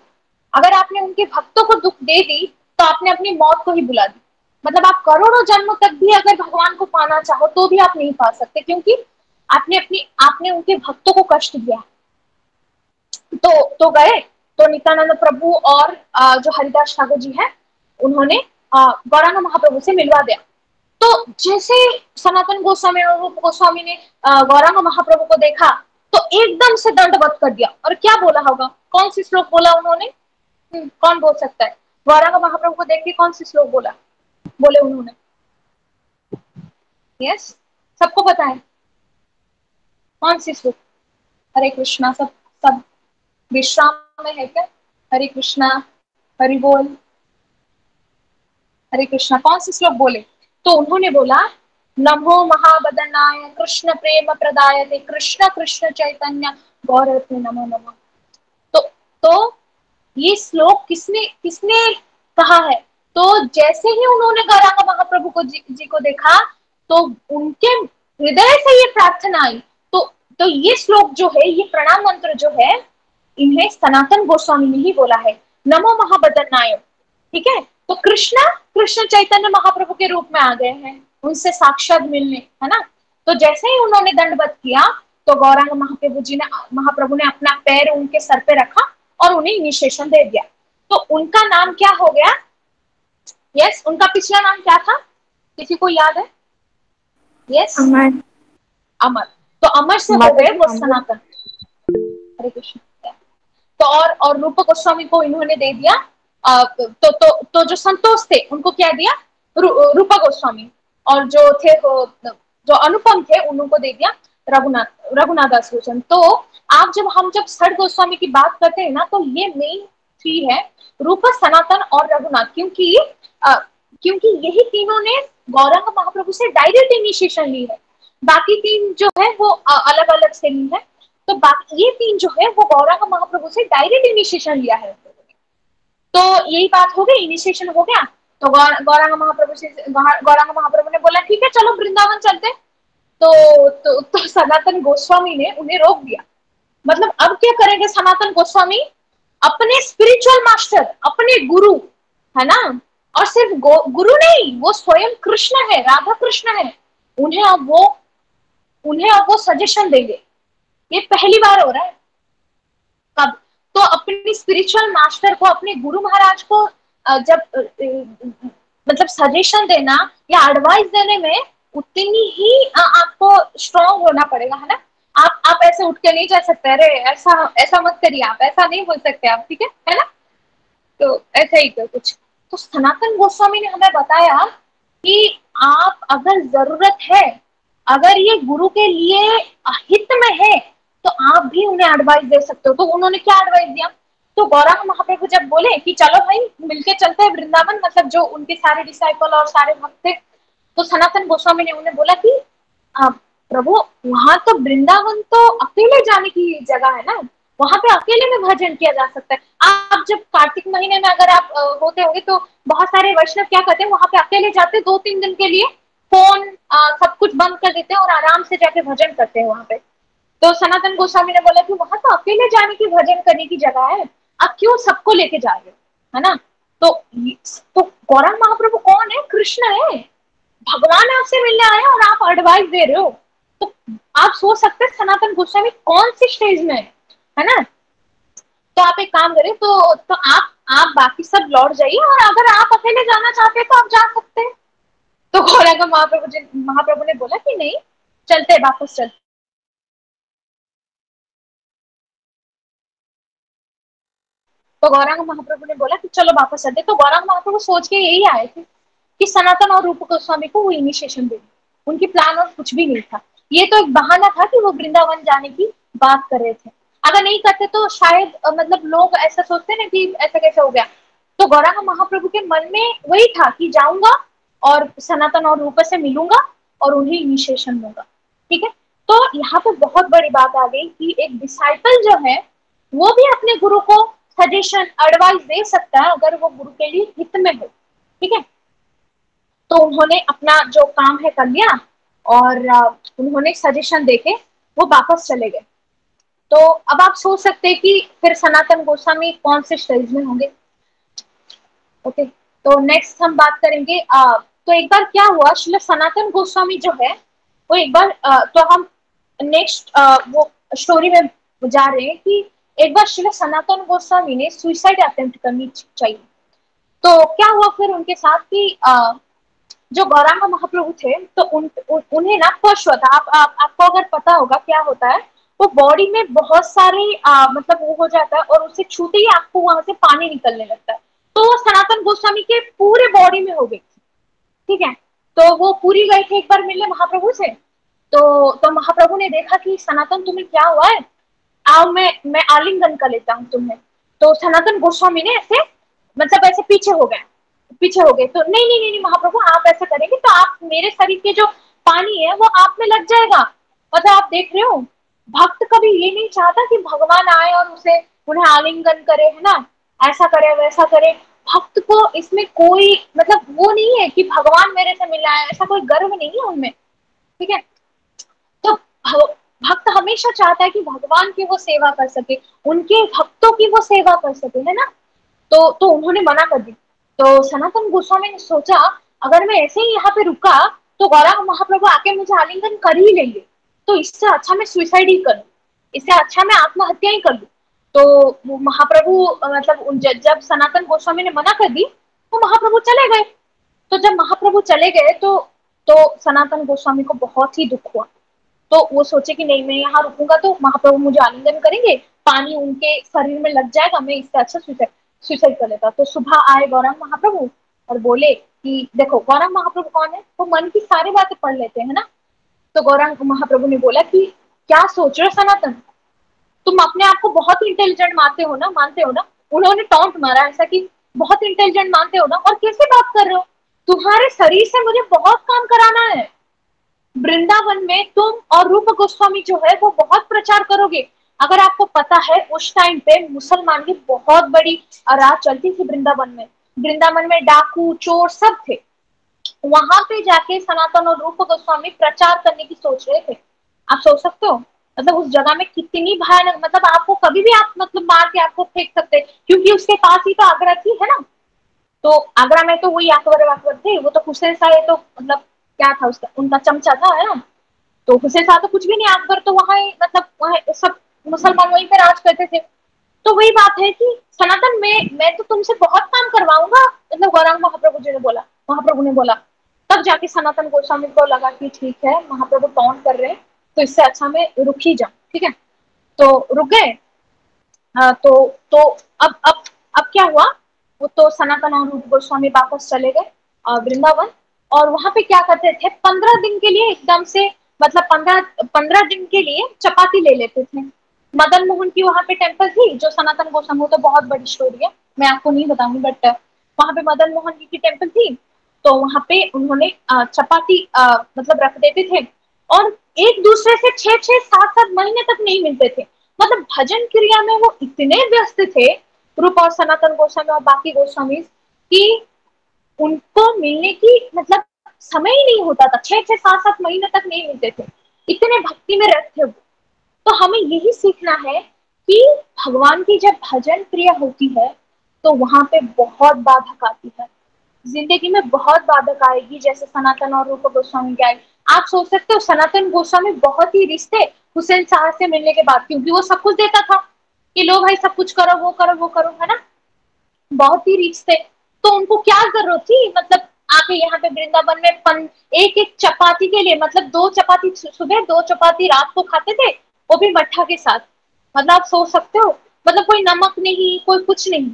अगर आपने उनके भक्तों को दुख दे दी, तो आपने अपनी मौत को ही बुला दी। मतलब आप करोड़ों जन्मों तक भी अगर भगवान को पाना चाहो तो भी आप नहीं पा सकते, क्योंकि आपने उनके भक्तों को कष्ट दिया। तो गए, तो नित्यानंद प्रभु और जो हरिदास ठाकुर जी हैं, उन्होंने गौरांग महाप्रभु से मिलवा दिया। तो जैसे सनातन गोस्वामी और रूप गोस्वामी ने गौरांग महाप्रभु को देखा, तो एकदम से दंडवत कर दिया। और क्या बोला होगा, कौन सी श्लोक बोला उन्होंने? कौन बोल सकता है? गौरांग महाप्रभु को देख के कौन सी श्लोक बोले उन्होंने? यस, सबको पता है कौन सी श्लोक? हरे कृष्णा। सब सब विश्राम में है क्या? हरे कृष्णा, हरि बोल, हरे कृष्णा। कौन सी श्लोक बोले? तो उन्होंने बोला, नमो महाबदनाय कृष्ण प्रेम प्रदाय कृष्ण कृष्ण चैतन्य गौरत्न नमो नमः। तो ये श्लोक किसने किसने कहा है? तो जैसे ही उन्होंने गौरांग महाप्रभु को जी को देखा, तो उनके हृदय से ये प्रार्थना आई। तो ये श्लोक जो है, ये प्रणाम मंत्र जो है, इन्हें सनातन गोस्वामी ने ही बोला है, नमो महाबदनाय। ठीक है, तो कृष्ण चैतन्य महाप्रभु के रूप में आ गए हैं उनसे साक्षात मिलने, है ना। तो जैसे ही उन्होंने दंडवत किया, तो गौरांग महाप्रभु ने अपना पैर उनके सर पे रखा और उन्हें इनिशिएशन दे दिया। तो उनका नाम क्या हो गया? यस, उनका पिछला नाम क्या था? किसी को याद है? यस, अमर। अमर। तो अमर से हो गए वो सनातन। हरे कृष्ण। तो और रूप गोस्वामी को इन्होंने दे दिया, तो जो संतोष थे उनको क्या दिया? रूपा गोस्वामी। और जो थे जो अनुपम थे उनको दे दिया रघुनाथ दास गोस्वामी। तो हम जब षड गोस्वामी की बात करते हैं ना, तो ये मेन थ्री है, रूप, सनातन और रघुनाथ। क्योंकि यही तीनों ने गौरांग महाप्रभु से डायरेक्ट इनिशिएशन ली है। बाकी तीन जो है वो अलग अलग से ली है। तो बाकी ये तीन जो है वो गौरांग महाप्रभु से डायरेक्ट इनिशिएशन लिया है। तो यही बात हो गई, इनिशिएशन हो गया। तो गौरांग महाप्रभु ने बोला, ठीक है चलो वृंदावन चलते। तो सनातन गोस्वामी ने उन्हें रोक दिया। मतलब अब क्या करेंगे सनातन गोस्वामी? अपने स्पिरिचुअल मास्टर, अपने गुरु, है ना, और सिर्फ गुरु नहीं, वो स्वयं कृष्ण है, राधा कृष्ण है, उन्हें अब वो सजेशन देंगे। ये पहली बार हो रहा है। कब? तो अपनी स्पिरिचुअल मास्टर को, अपने गुरु महाराज को जब मतलब सजेशन देना या एडवाइस देने में उतनी ही आपको स्ट्रांग होना पड़ेगा, है ना। आप ऐसे उठ के नहीं जा सकते, अरे ऐसा मत करिए, आप ऐसा नहीं बोल सकते आप, ठीक है ना। तो ऐसा ही कुछ। तो सनातन गोस्वामी ने हमें बताया कि आप अगर जरूरत है, अगर ये गुरु के लिए हित में है, तो आप भी उन्हें एडवाइस दे सकते हो। तो उन्होंने क्या एडवाइस दिया? तो गौरांग महाप्रभु जब बोले कि चलो भाई मिलके चलते हैं वृंदावन, मतलब जो उनके सारे डिसाइपल और सारे भक्त थे, तो सनातन गोस्वामी ने उन्हें बोला कि प्रभु, वहां तो वृंदावन तो अकेले जाने की जगह है ना, वहां पे अकेले में भजन किया जा सकता है। आप जब कार्तिक महीने में अगर आप होते होंगे, तो बहुत सारे वैष्णव क्या करते हैं, वहां पे अकेले जाते 2-3 दिन के लिए, फोन सब कुछ बंद कर देते हैं और आराम से जाके भजन करते हैं वहां पे। तो सनातन गोस्वामी ने बोला कि वहां तो अकेले जाने की, भजन करने की जगह है, आप क्यों सबको लेके जा रहे हो, है ना। तो गौरांग महाप्रभु कौन है? कृष्ण है, भगवान आपसे मिलने आए और आप एडवाइस दे रहे हो। तो आप सोच सकते हैं सनातन गोस्वामी कौन सी स्टेज में है ना। तो आप एक काम करें, तो आप बाकी सब लौट जाइए, और अगर आप अकेले जाना चाहते हैं तो आप जा सकते हैं। तो गौरांग महाप्रभु ने बोला कि नहीं, चलते वापस चलते। तो गौरांग महाप्रभु ने बोला कि चलो वापस चलते। तो गौरांग महाप्रभु सोच के यही आए थे कि सनातन और रूप गोस्वामी को वो इनिशिएशन देंगे। उनकी प्लान और कुछ भी नहीं था, ये तो एक बहाना था कि वो वृंदावन जाने की बात कर रहे थे। अगर नहीं करते तो शायद मतलब लोग ऐसा सोचते ना कि ऐसा कैसे हो गया। तो गौरांग महाप्रभु के मन में वही था कि जाऊंगा और सनातन और रूप से मिलूंगा और उन्हें इनिशिएशन दूंगा, ठीक है। तो यहाँ पे बहुत बड़ी बात आ गई कि एक डिसाइपल जो है वो भी अपने गुरु को सजेशन एडवाइस दे सकता है अगर वो गुरु के लिए हित में हो, ठीक है। तो उन्होंने अपना जो काम है कर लिया और उन्होंने सजेशन देके वो वापस चले गए। तो अब आप सोच सकते हैं कि फिर सनातन गोस्वामी कौन से स्टेज में होंगे। ओके, तो नेक्स्ट हम बात करेंगे तो एक बार क्या हुआ, श्रील सनातन गोस्वामी जो है वो एक बार तो हम नेक्स्ट वो स्टोरी में जा रहे हैं कि एक बार श्रील सनातन गोस्वामी ने सुसाइड अटेम्प्ट करनी चाहिए। तो क्या हुआ फिर उनके साथ कि जो गौरांग महाप्रभु थे तो उन्हें ना पश हुआ था। आपको अगर पता होगा क्या होता है, वो बॉडी में बहुत सारे मतलब वो हो जाता है और उसे छूते ही आपको वहां से पानी निकलने लगता है। तो वो सनातन गोस्वामी के पूरे बॉडी में हो गई, ठीक है। तो वो पूरी गए थे एक बार मिलने महाप्रभु से। तो महाप्रभु ने देखा कि सनातन तुम्हें क्या हुआ है, आओ मैं आलिंगन कर लेता हूँ तुम्हें। तो सनातन गोस्वामी ने ऐसे मतलब ऐसे पीछे हो गए। तो नहीं नहीं नहीं, नहीं महाप्रभु आप ऐसा करेंगे तो आप मेरे शरीर के जो पानी है वो आप में लग जाएगा। मतलब आप देख रहे हो, भक्त कभी ये नहीं चाहता कि भगवान आए और उसे उन्हें आलिंगन करे, है ना, ऐसा करे वैसा करे। भक्त को इसमें कोई मतलब वो नहीं है कि भगवान मेरे से मिला है, ऐसा कोई गर्व नहीं है उनमें, ठीक है। तो भक्त हमेशा चाहता है कि भगवान की वो सेवा कर सके, उनके भक्तों की वो सेवा कर सके, है ना। तो उन्होंने मना कर दी। तो सनातन गोस्वामी ने सोचा अगर मैं ऐसे ही यहाँ पे रुका तो गौरांग महाप्रभु आके मुझे आलिंगन कर ही लेंगे, तो इससे अच्छा मैं सुसाइड ही कर लूं, इससे अच्छा मैं आत्महत्या ही कर लूं। तो महाप्रभु मतलब जब सनातन गोस्वामी ने मना कर दी तो महाप्रभु चले गए। तो जब महाप्रभु चले गए तो सनातन गोस्वामी को बहुत ही दुख हुआ। तो वो सोचे कि नहीं मैं यहाँ रुकूंगा तो महाप्रभु मुझे आलिंगन करेंगे, पानी उनके शरीर में लग जाएगा, मैं इससे अच्छा सुसाइड कर लेता। तो सुबह आए गौरांग महाप्रभु और बोले कि देखो गौरांग महाप्रभु कौन है, वो मन की सारी बातें पढ़ लेते हैं ना। तो गौरांग महाप्रभु ने बोला कि क्या सोच रहे हो सनातन, तुम अपने आप को बहुत ही इंटेलिजेंट मानते हो ना। उन्होंने टॉन्ट मारा ऐसा कि बहुत इंटेलिजेंट मानते हो ना, और कैसे बात कर रहे हो, तुम्हारे शरीर से मुझे बहुत काम कराना है। वृंदावन में तुम और रूप गोस्वामी जो है वो बहुत प्रचार करोगे। अगर आपको पता है उस टाइम पे मुसलमान की बहुत बड़ी राज चलती थी वृंदावन में। वृंदावन में डाकू चोर सब थे। वहां पे जाके सनातन और रूप गोस्वामी प्रचार करने की सोच रहे थे। आप सोच सकते हो मतलब उस जगह में कितनी भयानक, मतलब आपको कभी भी आप मतलब मार के आपको फेंक सकते, क्योंकि उसके पास ही तो आगरा थी, है ना। तो आगरा में तो वही अकबर थे, वो तो हुसैन शाह तो मतलब क्या था उसका, उनका चमचा था, है ना। तो हुसैन शाह तो कुछ भी नहीं, अकबर तो वहां मतलब वहां सब मुसलमान वहीं पे राज करते थे। तो वही बात है कि सनातन में मैं तो तुमसे बहुत काम करवाऊंगा, मतलब गौरांग महाप्रभु ने बोला। तब जाके सनातन गोस्वामी को लगा कि ठीक है महाप्रभु टॉन्ट कर रहे हैं, तो इससे अच्छा मैं रुक ही जाऊं, ठीक है। तो रुक गए। तो अब क्या हुआ, वो तो सनातन और रूप गोस्वामी वापस चले गए वृंदावन। और वहां पे क्या करते थे, 15 दिन के लिए एकदम से मतलब 15 दिन के लिए चपाती ले लेते थे। मदन मोहन की वहां पे टेम्पल थी, जो सनातन गोस्वामी, तो बहुत बड़ी स्टोरी है, मैं आपको नहीं बताऊंगी, बट वहां पे मदन मोहन जी की टेम्पल थी। तो वहां पे उन्होंने चपाती मतलब रख देते थे, और एक दूसरे से 6-6 7-7 महीने तक नहीं मिलते थे। मतलब भजन क्रिया में वो इतने व्यस्त थे, रूप और सनातन गोस्वामी और बाकी गोस्वामी, कि उनको मिलने की मतलब समय ही नहीं होता था, 6-6 7-7 महीने तक नहीं मिलते थे, इतने भक्ति में रहते थे वो। तो हमें यही सीखना है कि भगवान की जब भजन क्रिया होती है तो वहां पे बहुत बाधक आती है, जिंदगी में बहुत बाधक आएगी, जैसे सनातन और रूप गोस्वामी के आए। आप सोच सकते हो सनातन गोस्वामी बहुत ही रिश्ते हुसैन शाह से मिलने के बाद, क्योंकि वो सब कुछ देता था कि लो भाई सब कुछ करो, वो करो, है ना, बहुत ही रिच थे। तो उनको क्या जरूरत थी, मतलब आके यहाँ पे वृंदावन में एक एक चपाती के लिए, मतलब 2 चपाती सुबह 2 चपाती रात को खाते थे, वो भी मट्ठा के साथ। मतलब आप सोच सकते हो, मतलब कोई नमक नहीं, कोई कुछ नहीं।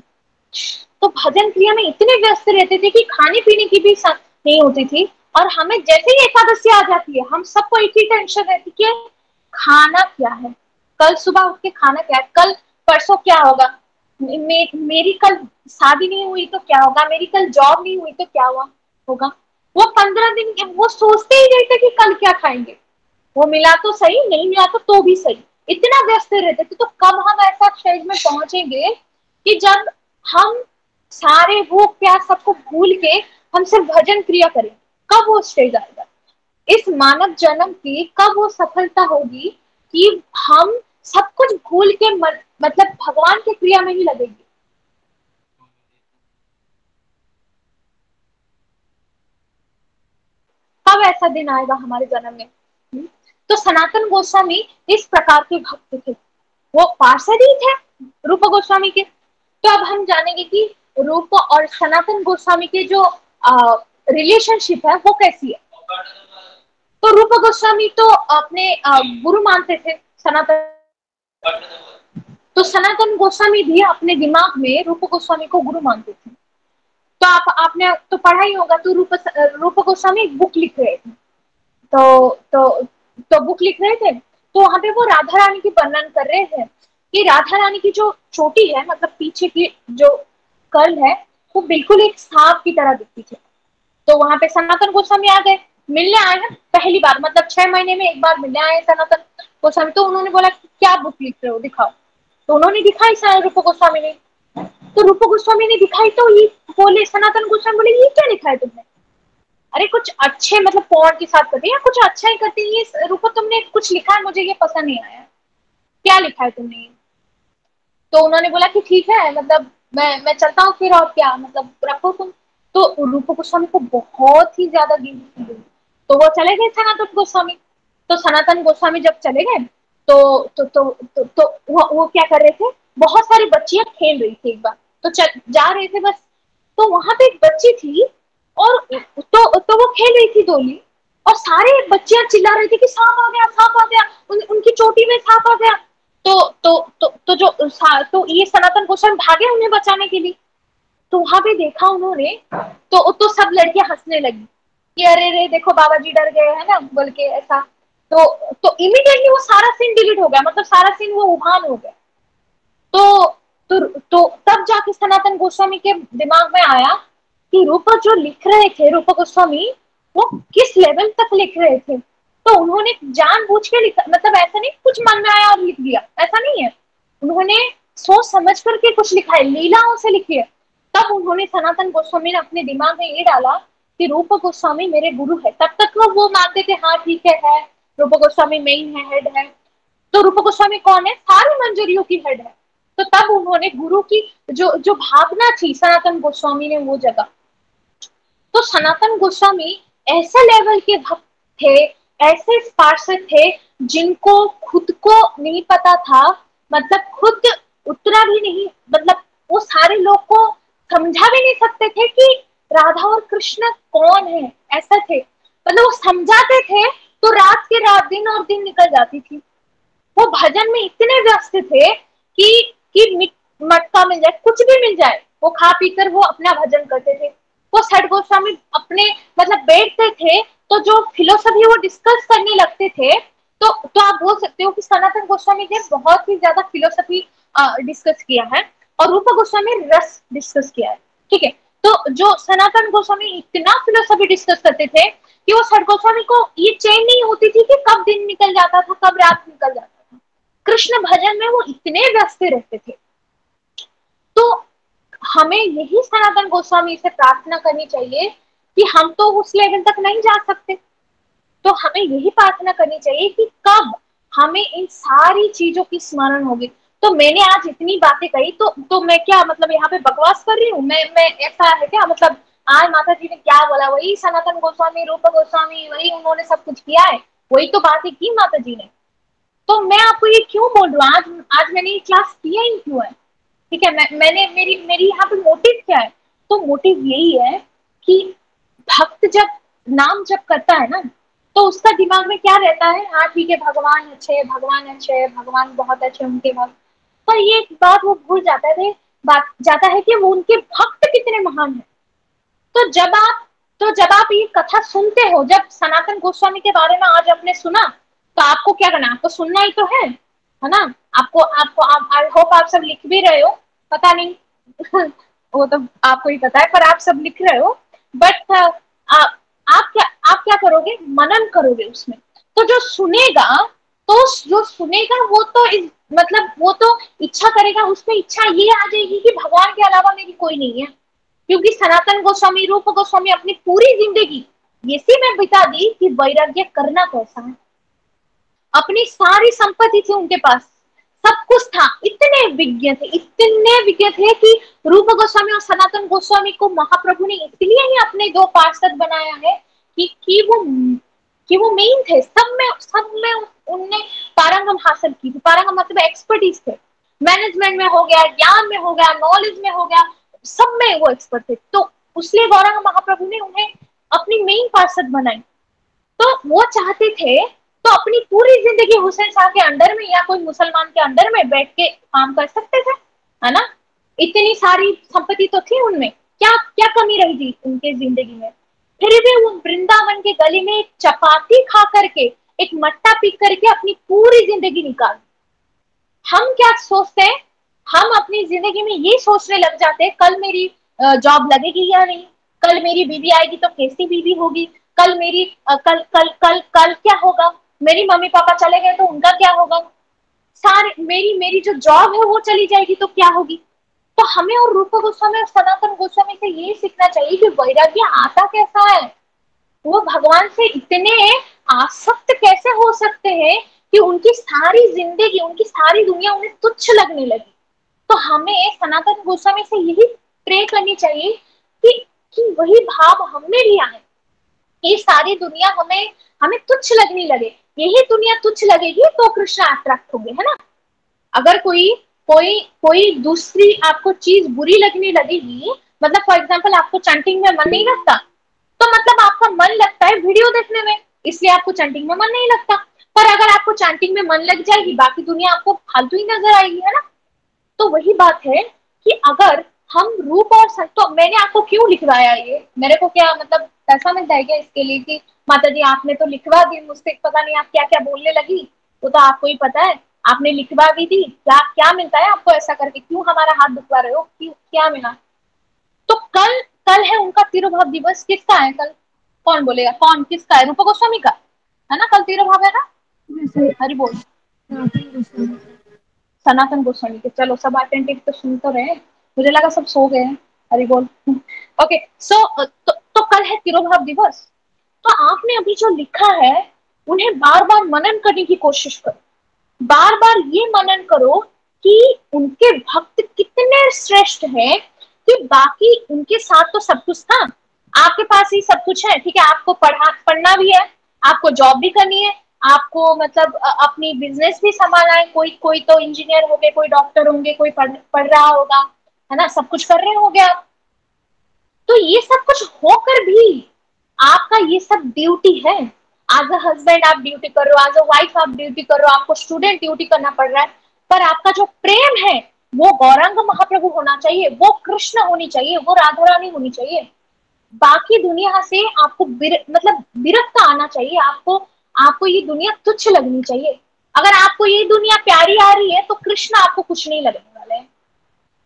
तो भजन क्रिया में इतने व्यस्त रहते थे कि खाने पीने की भी नहीं होती थी। और हमें जैसे ही एकादशी आ जाती है, हम सबको एक ही टेंशन रहती है, खाना क्या है, कल सुबह उठ के खाना क्या है, कल परसों क्या होगा, मेरी कल शादी नहीं हुई तो क्या होगा, मेरी कल जॉब नहीं हुई तो क्या हुआ होगा। वो 15 दिन वो सोचते ही रहते कि कल क्या खाएंगे। वो मिला तो सही, नहीं मिला तो भी सही, इतना व्यस्त रहते थे। तो कब हम ऐसा स्टेज में पहुंचेंगे कि जब हम सारे भूख प्यास सबको भूल के हम सिर्फ भजन क्रिया करें? कब वो स्टेज आएगा? इस मानव जन्म की कब वो सफलता होगी कि हम सब कुछ भूल के मतलब भगवान के क्रिया में ही लगेंगे? कब ऐसा दिन आएगा हमारे जन्म में? तो सनातन गोस्वामी इस प्रकार के भक्त थे, वो पार्षद ही थे रूप गोस्वामी के। तो अब हम जानेंगे कि रूप और सनातन गोस्वामी के जो रिलेशनशिप है वो कैसी है। तो रूप गोस्वामी तो अपने गुरु मानते थे सनातन, तो सनातन गोस्वामी भी अपने दिमाग में रूप गोस्वामी को गुरु मानते थे। तो आपने तो पढ़ा ही होगा। तो रूप गोस्वामी एक बुक लिख रहे थे, तो बुक लिख रहे थे, तो वहां पे वो राधा रानी की वर्णन कर रहे थे कि राधा रानी की जो चोटी है, मतलब पीछे की जो कर्ल है, वो बिल्कुल एक सांप की तरह दिखती थी। तो वहां पे सनातन गोस्वामी आ गए, मिलने आए हैं पहली बार, मतलब 6 महीने में एक बार मिलने आए सनातन गोस्वामी। तो उन्होंने बोला कि क्या बुक लिख रहे हो, दिखाओ। तो उन्होंने दिखाई रूप गोस्वामी ने। तो रूप गोस्वामी ने दिखाई तो ये बोले, सनातन गोस्वामी बोले ये क्या लिखा है तुमने? अरे कुछ अच्छे मतलब पॉइंट के साथ करते हैं या कुछ अच्छा ही करते हैं, ये रूप तुमने कुछ लिखा है, मुझे ये पसंद नहीं आया, क्या लिखा है तुमने? तो उन्होंने बोला कि ठीक है, मतलब मैं चलता हूँ फिर, और क्या, मतलब रखो तुम। तो रूप गोस्वामी को बहुत ही ज्यादा गिल्ट फील हुई, तो वो चले गए सनातन गोस्वामी। तो सनातन गोस्वामी जब चले गए तो वो क्या कर रहे थे, बहुत सारी बच्चियां खेल रही थी एक बार, तो जा रहे थे बस। तो वहां पे एक बच्ची थी, और तो वो खेल रही थी डोली, और सारे बच्चियां चिल्ला रही थी कि सांप आ गया, सांप आ गया, उनकी चोटी में सांप आ गया। तो ये सनातन गोस्वामी भागे उन्हें बचाने के लिए। तो वहां पे देखा उन्होंने, तो सब लड़कियां हंसने लगी कि अरे रे देखो बाबा जी डर गए है ना, बोल के ऐसा। तो इमीडिएटली वो सारा सीन डिलीट हो गया, मतलब सारा सीन वो उभान हो गया। तो तो तब जाके सनातन गोस्वामी के दिमाग में आया कि रूप जो लिख रहे थे रूप गोस्वामी, वो किस लेवल तक लिख रहे थे। तो उन्होंने जानबूझ के लिखा, मतलब ऐसा नहीं कुछ मन में आया और लिख दिया, ऐसा नहीं है। उन्होंने सोच समझ करके कुछ लिखा है, लीलाओं से लिखी है। तब उन्होंने सनातन गोस्वामी ने अपने दिमाग में ये डाला कि रूप गोस्वामी मेरे गुरु है। तब तक वो मानते थे हाँ ठीक है रूप गोस्वामी मेन है, हेड है। तो रूप गोस्वामी कौन है? सारी मंजरियों की हेड है। तो तब उन्होंने गुरु की जो जो भावना थी सनातन गोस्वामी ने वो जगह। तो सनातन गोस्वामी ऐसे लेवल के भक्त थे, ऐसे पार्षद थे जिनको खुद को नहीं पता था, मतलब खुद उतना भी नहीं, मतलब वो सारे लोग को समझा भी नहीं सकते थे कि राधा और कृष्ण कौन है, ऐसा थे। मतलब वो समझाते थे तो रात के रात, दिन और दिन निकल जाती थी। वो भजन में इतने व्यस्त थे कि मटका मिल जाए, कुछ भी मिल जाए, वो खा पी कर वो अपना भजन करते थे। वो सठ गोस्वामी अपने मतलब बैठते थे तो जो फिलोसफी वो डिस्कस करने लगते थे, तो आप बोल सकते हो कि सनातन गोस्वामी ने बहुत ही ज्यादा फिलोसफी डिस्कस किया है, और रूप गोस्वामी रस डिस्कस किया है। ठीक है, तो जो सनातन गोस्वामी इतना फिलोसफी डिस्कस करते थे कि वो सठ गोस्वामी को ये चैन नहीं होती थी कि कब दिन निकल जाता था, कब रात निकल जाता था। कृष्ण भजन में वो इतने व्यस्त रहते थे। तो हमें यही सनातन गोस्वामी से प्रार्थना करनी चाहिए कि हम तो उस लेवल तक नहीं जा सकते, तो हमें यही प्रार्थना करनी चाहिए कि कब हमें इन सारी चीजों की स्मरण होगी। तो मैंने आज इतनी बातें कही, तो मैं क्या मतलब यहाँ पे बकवास कर रही हूँ? मैं ऐसा है क्या, मतलब आज माता जी ने क्या बोला वही सनातन गोस्वामी रूप गोस्वामी वही उन्होंने सब कुछ किया है, वही तो बातें की माता जी ने। तो मैं आपको ये क्यों बोल रहा हूँ, आज मैंने ये क्लास किया ही क्यों है? ठीक है, मैंने मेरी मेरी यहाँ पे मोटिव क्या है? तो मोटिव यही है कि भक्त जब नाम जप करता है ना, तो उसका दिमाग में क्या रहता है, हाँ ठीक है भगवान अच्छे है, भगवान अच्छे है, भगवान बहुत अच्छे उनके भक्त। पर ये बात वो भूल जाता है कि वो उनके भक्त कितने महान है। तो जब आप ये कथा सुनते हो, जब सनातन गोस्वामी के बारे में आज आपने सुना, तो आपको क्या करना है? आपको सुनना ही तो है ना? आपको आपको आप आई होप आप सब लिख भी रहे हो, पता नहीं वो तो आपको ही पता है, पर आप सब लिख रहे हो। बट आप क्या करोगे? मनन करोगे उसमें। तो जो सुनेगा, तो जो सुनेगा वो तो इच्छा करेगा, उसमें इच्छा ये आ जाएगी कि भगवान के अलावा मेरी कोई नहीं है। क्योंकि सनातन गोस्वामी, रूप गोस्वामी अपनी पूरी जिंदगी इसी में बिता दी कि वैराग्य करना कैसा है। अपनी सारी संपत्ति थी उनके पास, सब कुछ था, इतने विज्ञ थे कि रूप गोस्वामी और सनातन गोस्वामी को महाप्रभु ने इसलिए ही अपने दो पार्षद बनाया है कि वो मेन थे, सब में उनने पारंगम हासिल की थी। पारंगम मतलब एक्सपर्टीज थे, मैनेजमेंट में हो गया, ज्ञान में हो गया, नॉलेज में हो गया, सब में वो एक्सपर्ट थे। तो उसलिए गौरांग महाप्रभु ने उन्हें अपनी मेन पार्षद बनाई। तो वो चाहते थे तो अपनी पूरी जिंदगी हुसैन शाह के अंडर में या कोई मुसलमान के अंडर में बैठ के काम कर सकते थे, है ना। इतनी सारी संपत्ति तो थी उनमें, क्या क्या कमी रही थी उनके जिंदगी में। फिर भी वो वृंदावन के गली में एक चपाती खा करके, एक मट्टा पी करके अपनी पूरी जिंदगी निकाल। हम क्या सोचते हैं, हम अपनी जिंदगी में ये सोचने लग जाते हैं कल मेरी जॉब लगेगी या नहीं, कल मेरी बीवी आएगी तो कैसी बीवी होगी, कल मेरी कल कल कल कल क्या होगा, मेरी मम्मी पापा चले गए तो उनका क्या होगा, सारे मेरी जो जॉब है वो चली जाएगी तो क्या होगी। तो हमें और रूप गोस्वामी और सनातन गोस्वामी से ये सीखना चाहिए कि वैराग्य आता कैसा है, वो भगवान से इतने आसक्त कैसे हो सकते हैं कि उनकी सारी जिंदगी, उनकी सारी दुनिया उन्हें तुच्छ लगने लगी। तो हमें सनातन गोस्वामी से यही प्रे करनी चाहिए कि वही भाव हमें भी आए, ये सारी दुनिया हमें तुच्छ लगने लगे। यही दुनिया तुच्छ लगेगी तो कृष्ण अट्रैक्ट होंगे, है ना। अगर कोई दूसरी आपको चीज बुरी लगने लगेगी, मतलब फॉर एग्जाम्पल आपको चैंटिंग में मन नहीं लगता, तो मतलब आपका मन लगता है वीडियो देखने में, इसलिए आपको चैंटिंग में मन नहीं लगता। पर अगर आपको चैंटिंग में मन लग जाएगी, बाकी दुनिया आपको फालतू ही नजर आएगी, है ना। तो वही बात है कि अगर हम रूप और सत्य, तो मैंने आपको क्यों लिखवाया ये, मेरे को क्या मतलब पैसा मिलता है क्या इसके लिए कि माता जी आपने तो लिखवा दी मुझसे, पता नहीं आप क्या क्या बोलने लगी, वो तो आपको ही पता है, आपने लिखवा भी दी, क्या क्या मिलता है आपको ऐसा करके, क्यों हमारा हाथ दुखवा रहे हो, क्यों, क्या मिला। तो कल है उनका तिरुभाव दिवस, किसका है कल, कौन बोलेगा, कौन किसका है, रूप गोस्वामी का है ना, कल तिरुभाव है ना। हरि बोल। सनातन गोस्वामी के, चलो सब अटेंटिव तो सुन तो रहे, मुझे लगा सब सो गए हैं। हरि बोल। ओके सो तो कल है तिरुभाव दिवस। तो आपने अभी जो लिखा है उन्हें बार बार मनन करने की कोशिश करो, बार बार ये मनन करो कि उनके भक्त कितने श्रेष्ठ हैं, कि बाकी उनके साथ तो सब कुछ था, आपके पास ही सब कुछ है, ठीक है, आपको पढ़ना भी है, आपको जॉब भी करनी है, आपको मतलब अपनी बिजनेस भी संभालना है, कोई तो इंजीनियर हो गए, कोई डॉक्टर होंगे, कोई पढ़ रहा होगा, है ना, सब कुछ कर रहे होंगे आप। तो ये सब कुछ होकर भी आपका ये सब ड्यूटी है, एज अ हस्बैंड आप ड्यूटी कर रहे हो, एज अ वाइफ आप ड्यूटी कर रहे हो, आपको स्टूडेंट ड्यूटी करना पड़ रहा है, पर आपका जो प्रेम है वो गौरांग महाप्रभु होना चाहिए, वो कृष्ण होनी चाहिए, वो राधा रानी होनी चाहिए। बाकी दुनिया से आपको मतलब विरक्त आना चाहिए, आपको ये दुनिया तुच्छ लगनी चाहिए। अगर आपको ये दुनिया प्यारी आ रही है तो कृष्ण आपको कुछ नहीं लगने वाले हैं,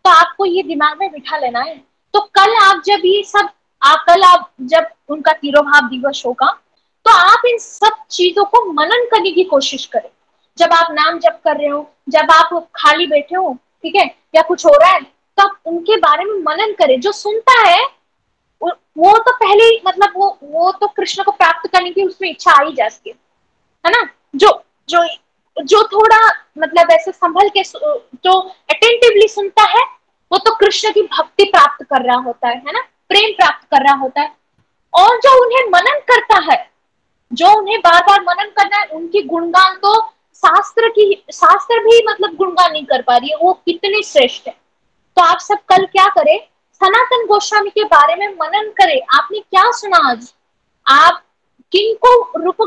तो आपको ये दिमाग में बिठा लेना है। तो कल आप जब ये सब आप जब उनका तिरुभाव दिवस होगा तो आप इन सब चीजों को मनन करने की कोशिश करें। जब आप नाम जप कर रहे हो, जब आप खाली बैठे हो, ठीक है, या कुछ हो रहा है, तो आप उनके बारे में मनन करें। जो सुनता है वो तो पहले मतलब वो तो कृष्ण को प्राप्त करने की उसमें इच्छा आ ही जाती है ना। जो जो जो थोड़ा मतलब ऐसे संभल के जो अटेंटिवली सुनता है वो तो कृष्ण की भक्ति प्राप्त कर रहा होता है ना, प्रेम प्राप्त कर रहा होता है। और जो उन्हें मनन करता है, जो उन्हें बार बार मनन करना है, उनकी गुणगान तो शास्त्र भी मतलब गुणगान नहीं कर पा रही है, वो कितनी श्रेष्ठ है। तो आप सब कल क्या करें, सनातन गोस्वामी के बारे में मनन करें। आपने क्या सुना आज, आप किनको रूप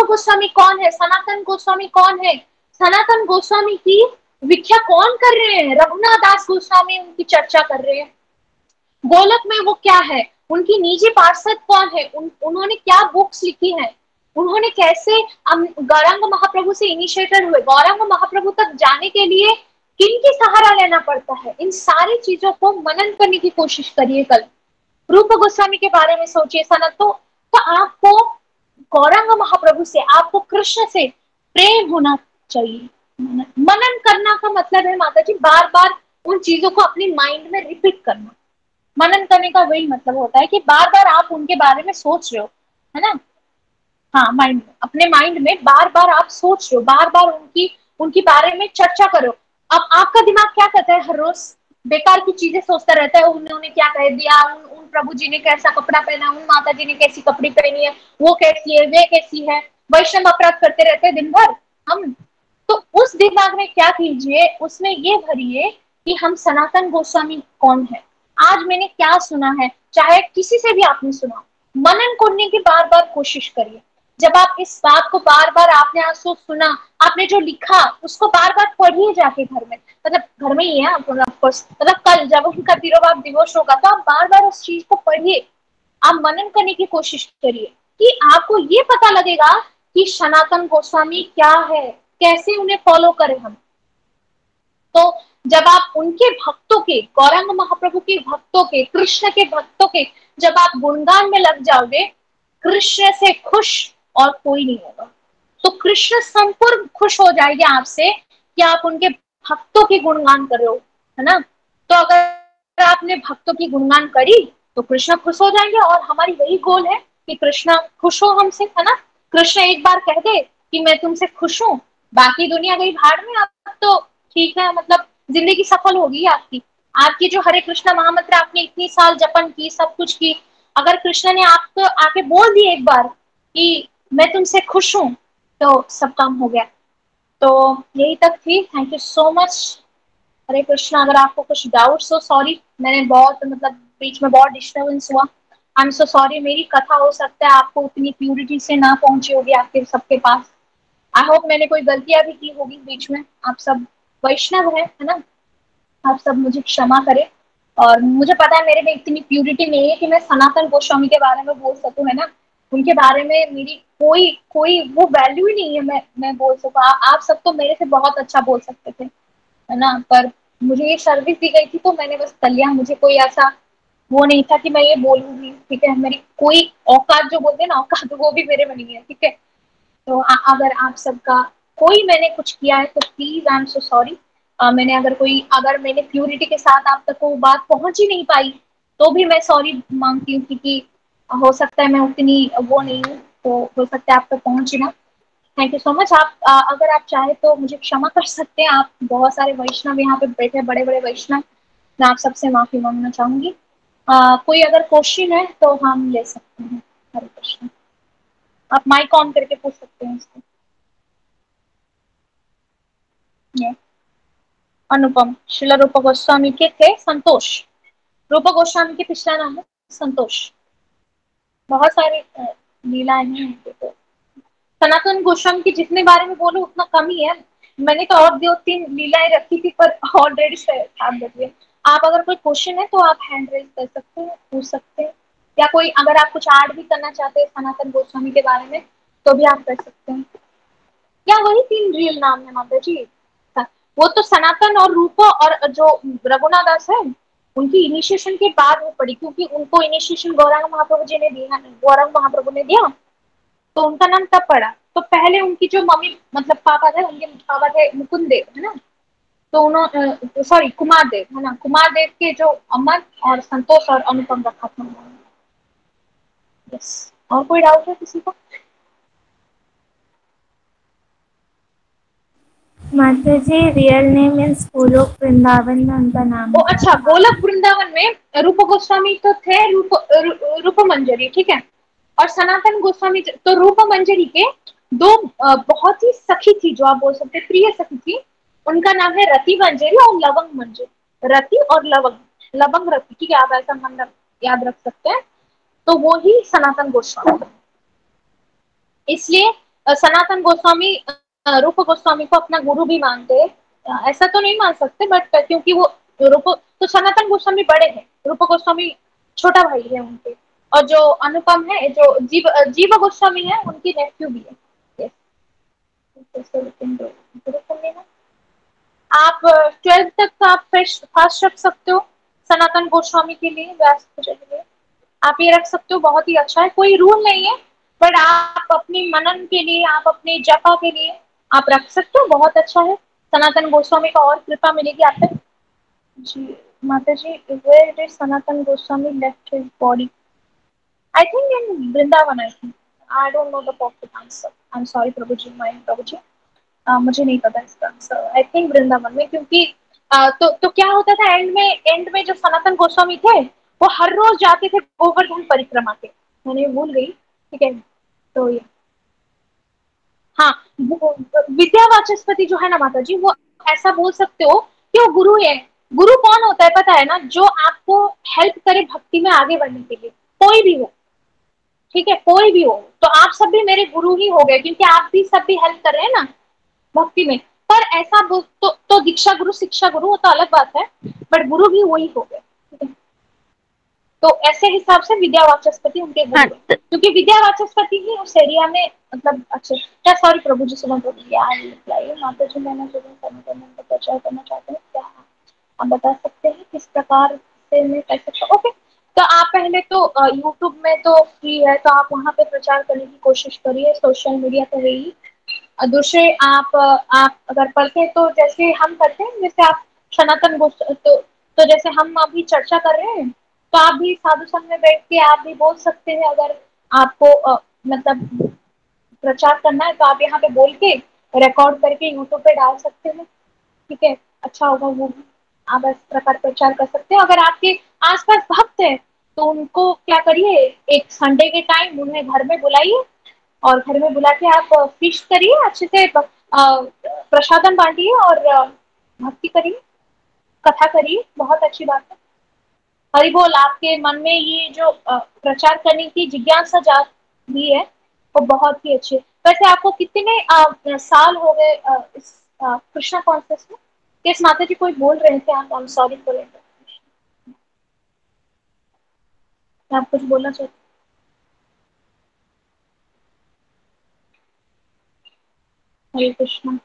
गोस्वामी कौन है, सनातन गोस्वामी कौन है, सनातन गोस्वामी की व्याख्या कौन कर रहे हैं, रघुनाथ दास गोस्वामी उनकी चर्चा कर रहे हैं। गोलक में वो क्या है, उनकी निजी पार्षद कौन है, उन्होंने क्या बुक्स लिखी है, उन्होंने कैसे गौरांग महाप्रभु से इनिशिएटेड हुए, गौरांग महाप्रभु तक जाने के लिए किन की सहारा लेना पड़ता है, इन सारी चीजों को मनन करने की कोशिश करिए। कल रूप गोस्वामी के बारे में सोचिए, सनत तो आपको गौरांग महाप्रभु से, आपको कृष्ण से प्रेम होना चाहिए। मनन करना का मतलब है माता जी बार बार उन चीजों को अपनी माइंड में रिपीट करना। मनन करने का वही मतलब होता है कि बार बार आप उनके बारे में सोच रहे हो, है ना। हाँ, माइंड में, अपने माइंड में बार बार आप सोच रहे हो, बार बार उनकी उनकी बारे में चर्चा करो। अब आपका दिमाग क्या करता है, हर रोज बेकार की चीजें सोचता रहता है। उन्होंने क्या कह दिया, उन प्रभु जी ने कैसा कपड़ा पहना, उन माता जी ने कैसी कपड़ी पहनी है, वो कैसी है, वे कैसी है, वैष्णव अपराध करते रहते हैं दिन भर हम। तो उस दिमाग में क्या कीजिए, उसमें ये भरिए कि हम सनातन गोस्वामी कौन है, आज मैंने क्या सुना है, चाहे किसी से भी आपने सुना, मनन करने की बार बार कोशिश करिए। जब आप इस बात को बार बार आपने आज सुना, आपने जो लिखा उसको बार बार पढ़िए जाके घर में, मतलब घर में ही है ऑफकोर्स, मतलब कल जब उनका तिरुभाव दिवस होगा तो आप बार बार उस चीज को पढ़िए, आप मनन करने की कोशिश करिए कि आपको ये पता लगेगा कि सनातन गोस्वामी क्या है, कैसे उन्हें फॉलो करें हम। तो जब आप उनके भक्तों के, गौरांग महाप्रभु के भक्तों के, कृष्ण के भक्तों के जब आप गुणगान में लग जाओगे, कृष्ण से खुश और कोई नहीं होगा। तो कृष्ण संपूर्ण खुश हो जाएंगे आपसे कि आप उनके भक्तों की गुणगान कर रहे हो, है ना। तो अगर आपने भक्तों की गुणगान करी तो कृष्ण खुश हो जाएंगे, और हमारी वही गोल है कि कृष्ण खुश हो हमसे, है ना। कृष्ण एक बार कह दे कि मैं तुमसे खुश हूँ, बाकी दुनिया गई भाड़ में, आप तो ठीक है, मतलब जिंदगी सफल होगी आपकी। आपकी जो हरे कृष्ण महामंत्र आपने इतनी साल जपन की, सब कुछ की, अगर कृष्ण ने आपको आके बोल दिए एक बार कि मैं तुमसे खुश हूं, तो सब काम हो गया। तो यही तक थी। Thank you so much. Hare Krishna. अगर आपको कुछ डाउट्स हो, सॉरी मैंने बहुत, मतलब बीच में बहुत डिस्टर्बेंस हुआ, आई एम सो सॉरी। मेरी कथा हो सकता है आपको उतनी प्यूरिटी से ना पहुंची होगी आपके सबके पास। आई होप मैंने कोई गलतियां भी की होगी बीच में। आप सब वैष्णव है ना, आप सब मुझे क्षमा करें। और मुझे पता है मेरे में इतनी प्यूरिटी नहीं है कि मैं सनातन गोस्वामी के बारे में बोल सकूं, है ना। उनके बारे में मेरी कोई कोई वो वैल्यू ही नहीं है मैं बोल सकूं। आप सब तो मेरे से बहुत अच्छा बोल सकते थे, है ना, पर मुझे ये सर्विस दी गई थी तो मैंने बस कर लिया। मुझे कोई ऐसा वो नहीं था कि मैं ये बोलूंगी, ठीक है। मेरी कोई औकात, जो बोलते हैं ना औकात, वो भी मेरे में नहीं है, ठीक है। तो अगर आप सबका कोई मैंने कुछ किया है तो please I am so sorry. मैंने अगर मैंने प्योरिटी के साथ आप तक वो बात पहुंच ही नहीं पाई तो भी मैं सॉरी मांगती हूँ, क्योंकि हो सकता है मैं उतनी वो नहीं हूँ, तो हो सकता है आप तक पहुंची ना। Thank you so much. आप अगर आप चाहे तो मुझे क्षमा कर सकते हैं। आप बहुत सारे वैष्णव यहाँ पे बैठे, बड़े बड़े वैष्णव, मैं आप सबसे माफी मांगना चाहूंगी। कोई अगर क्वेश्चन है तो हम ले सकते हैं। हरे कृष्ण। आप माइक ऑन करके पूछ सकते हैं इसको। अनुपम। शिला रूपा गोस्वामी के थे संतोष। रूपा गोस्वामी के पिछला नाम है संतोष। बहुत सारे लीलाएं हैं उनके। तो सनातन गोस्वामी के जितने बारे में बोलूं उतना कम ही है। मैंने तो और 2-3 लीलाएं रखी थी पर ऑलरेडी आप बताइए। आप अगर कोई क्वेश्चन है तो आप हैंड रेज कर सकते हैं, पूछ सकते हैं, या कोई अगर आप कुछ ऐड भी करना चाहते हैं सनातन गोस्वामी के बारे में तो भी आप कर सकते हैं। क्या वही 3 रियल नाम है माता जी? वो तो सनातन और रूपा और जो रघुनाथ दास है उनकी इनिशिएशन के बाद वो पड़ी, क्योंकि उनको इनिशिएशन गौरांग महाप्रभु जी ने दिया, गौरांग महाप्रभु ने दिया, तो उनका नाम तब पड़ा। तो पहले उनकी जो मम्मी, मतलब पापा थे, उनके पापा थे मुकुंद देव, है ना। तो उन्होंने, सॉरी कुमार देव, है ना, कुमार देव के जो अमन और संतोष और अनुपम रखा था। यस। और कोई डाउट है किसी को? माता जी real name means Golok Vrindavan में उनका नाम ओ था। अच्छा, गोलक वृंदावन में रूप गोस्वामी तो थे, रूप मंजरी, ठीक है। और सनातन गोस्वामी तो रूप मंजरी के 2 बहुत ही सखी थी, जो आप बोल सकते प्रिय सखी थी। उनका नाम है रति मंजरी और लवंग मंजरी। रति और लवंग, लवंग रति, ठीक है, आप ऐसा मतलब याद रख सकते हैं। तो वो ही सनातन गोस्वामी। इसलिए सनातन गोस्वामी रूप गोस्वामी को अपना गुरु भी मानते हैं। ऐसा तो नहीं मान सकते, बट क्योंकि वो रूप, तो सनातन गोस्वामी बड़े हैं, रूप गोस्वामी छोटा भाई है उनके। और जो अनुपम है, जो जीव गोस्वामी है, उनकी नेफ्यू भी है। आप 12th तक का आप फास्ट रख सकते हो सनातन गोस्वामी के लिए, व्यास पूजा के लिए आप ये रख सकते हो, बहुत ही अच्छा है, कोई रूल नहीं है। बट आप अपनी मनन के लिए, आप अपने जपा के लिए आप रख सकते हो, बहुत अच्छा है। सनातन गोस्वामी का और कृपा मिलेगी आप पे। जी माता जी, where did Sanatan Goswami left his body? I think in Vrindavan, I think. I don't know the perfect answer. I'm sorry Prabhu ji, my प्रभु जी, मुझे नहीं पता इसका आंसर। आई थिंक वृंदावन में, क्योंकि तो क्या होता था एंड में जो सनातन गोस्वामी थे वो हर रोज जाते थे गोवर्धन परिक्रमा के। मैंने भूल गई, ठीक है। तो ये हाँ, विद्या वाचस्पति जो है ना माता जी, वो ऐसा बोल सकते हो कि वो गुरु है। गुरु कौन होता है पता है ना? जो आपको हेल्प करे भक्ति में आगे बढ़ने के लिए, कोई भी हो, ठीक है, कोई भी हो। तो आप सब भी मेरे गुरु ही हो गए, क्योंकि आप भी सब भी हेल्प कर रहे हैं ना भक्ति में। पर ऐसा तो दीक्षा गुरु शिक्षा गुरु वो तो अलग बात है, बट गुरु भी वही हो गए, ठीक है। तो ऐसे हिसाब से विद्या वाचस्पति उनके गुरु हाँ, है, क्योंकि विद्या वाचस्पति ही उस एरिया में मतलब अच्छे। क्या सॉरी प्रभु जी, सुनो प्रभु जी, आज रिप्लाई माता जी, मैंने जो करने का प्रचार करना चाहते हैं, क्या आप बता सकते हैं किस प्रकार से मैं कर सकता हूँ? ओके, तो आप पहले तो यूट्यूब में तो फ्री है, तो आप वहाँ पे प्रचार करने की कोशिश करिए, सोशल मीडिया तो है ही। दूसरे आप अगर पढ़ते हैं तो जैसे हम करते हैं, जैसे आप सनातन तो जैसे हम अभी चर्चा कर रहे हैं, तो आप भी साधु संघ में बैठ के आप भी बोल सकते हैं। अगर आपको मतलब प्रचार करना है तो आप यहाँ पे बोल के रिकॉर्ड करके यूट्यूब पे डाल सकते हैं, ठीक है। अच्छा होगा वो भी, आप इस प्रकार प्रचार कर सकते हैं। अगर आपके आसपास भक्त है तो उनको क्या करिए, एक संडे के टाइम उन्हें घर में बुलाइए, और घर में बुला के आप फीस्ट करिए, अच्छे से प्रसादम बांटिए और भक्ति करिए, कथा करिए, बहुत अच्छी बात है। हरि बोल। आपके मन में ये जो प्रचार करने की जिज्ञासा जागी है वो बहुत ही अच्छी है। वैसे आपको कितने साल हो गए इस कृष्णा कॉन्सेप्ट में? किस माता जी कोई बोल रहे थे आप? सॉरी फॉर इट, आप कुछ बोलना चाहते? हरे कृष्णा।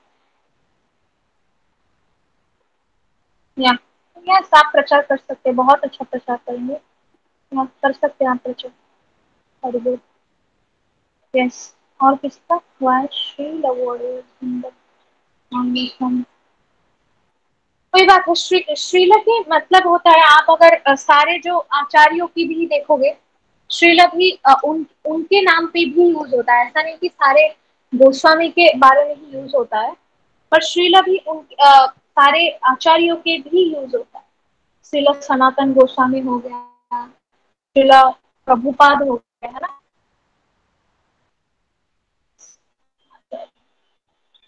या यस, आप प्रचार कर सकते हैं, बहुत अच्छा प्रचार करेंगे, आप कर सकते हैं आप प्रचार। हरि बोल। यस। और किसका हुआ है? श्री कोई बात है। श्रील की मतलब होता है, आप अगर सारे जो आचार्यों की भी देखोगे, श्रील भी उनके नाम पे भी यूज होता है। ऐसा नहीं कि सारे गोस्वामी के बारे में ही यूज होता है, पर श्रील भी सारे आचार्यों के भी यूज होता है। श्रील सनातन गोस्वामी हो गया, श्रील प्रभुपाद हो गया, है ना,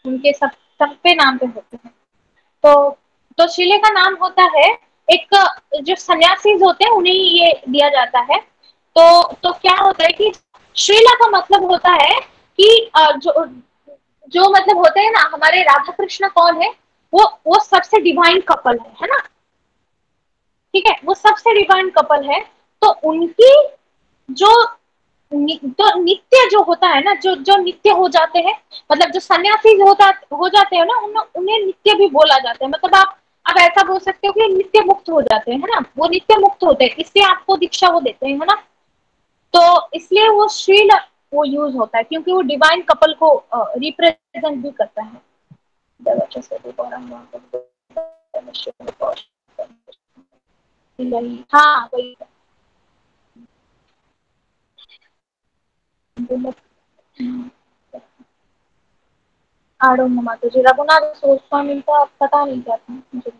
उनके सब पे नाम पे होते हैं। तो शिले का नाम होता है, एक जो सन्यासी होते हैं उन्हें ये दिया जाता है। तो क्या होता है कि श्रीला का मतलब होता है कि जो मतलब होते हैं ना, हमारे राधा कृष्ण कौन है? वो सबसे डिवाइन कपल है ना, ठीक है, वो सबसे डिवाइन कपल है। तो उनकी जो तो नित्य जो होता है ना, जो जो नित्य हो जाते हैं, मतलब जो सन्यासी हो जाते हैं ना, उन्हें नित्य भी बोला जाता है। मतलब आप ऐसा बोल सकते हो कि नित्य मुक्त हो जाते हैं, है ना, वो नित्य मुक्त होते हैं, इसलिए आपको दीक्षा वो देते हैं, है ना। तो इसलिए वो श्रील वो यूज होता है, क्योंकि वो डिवाइन कपल को रिप्रेजेंट भी करता है। हाँ वही। आड़ो माता जी, रघुनाथ गोस्वामी का पता नहीं क्या था मुझे,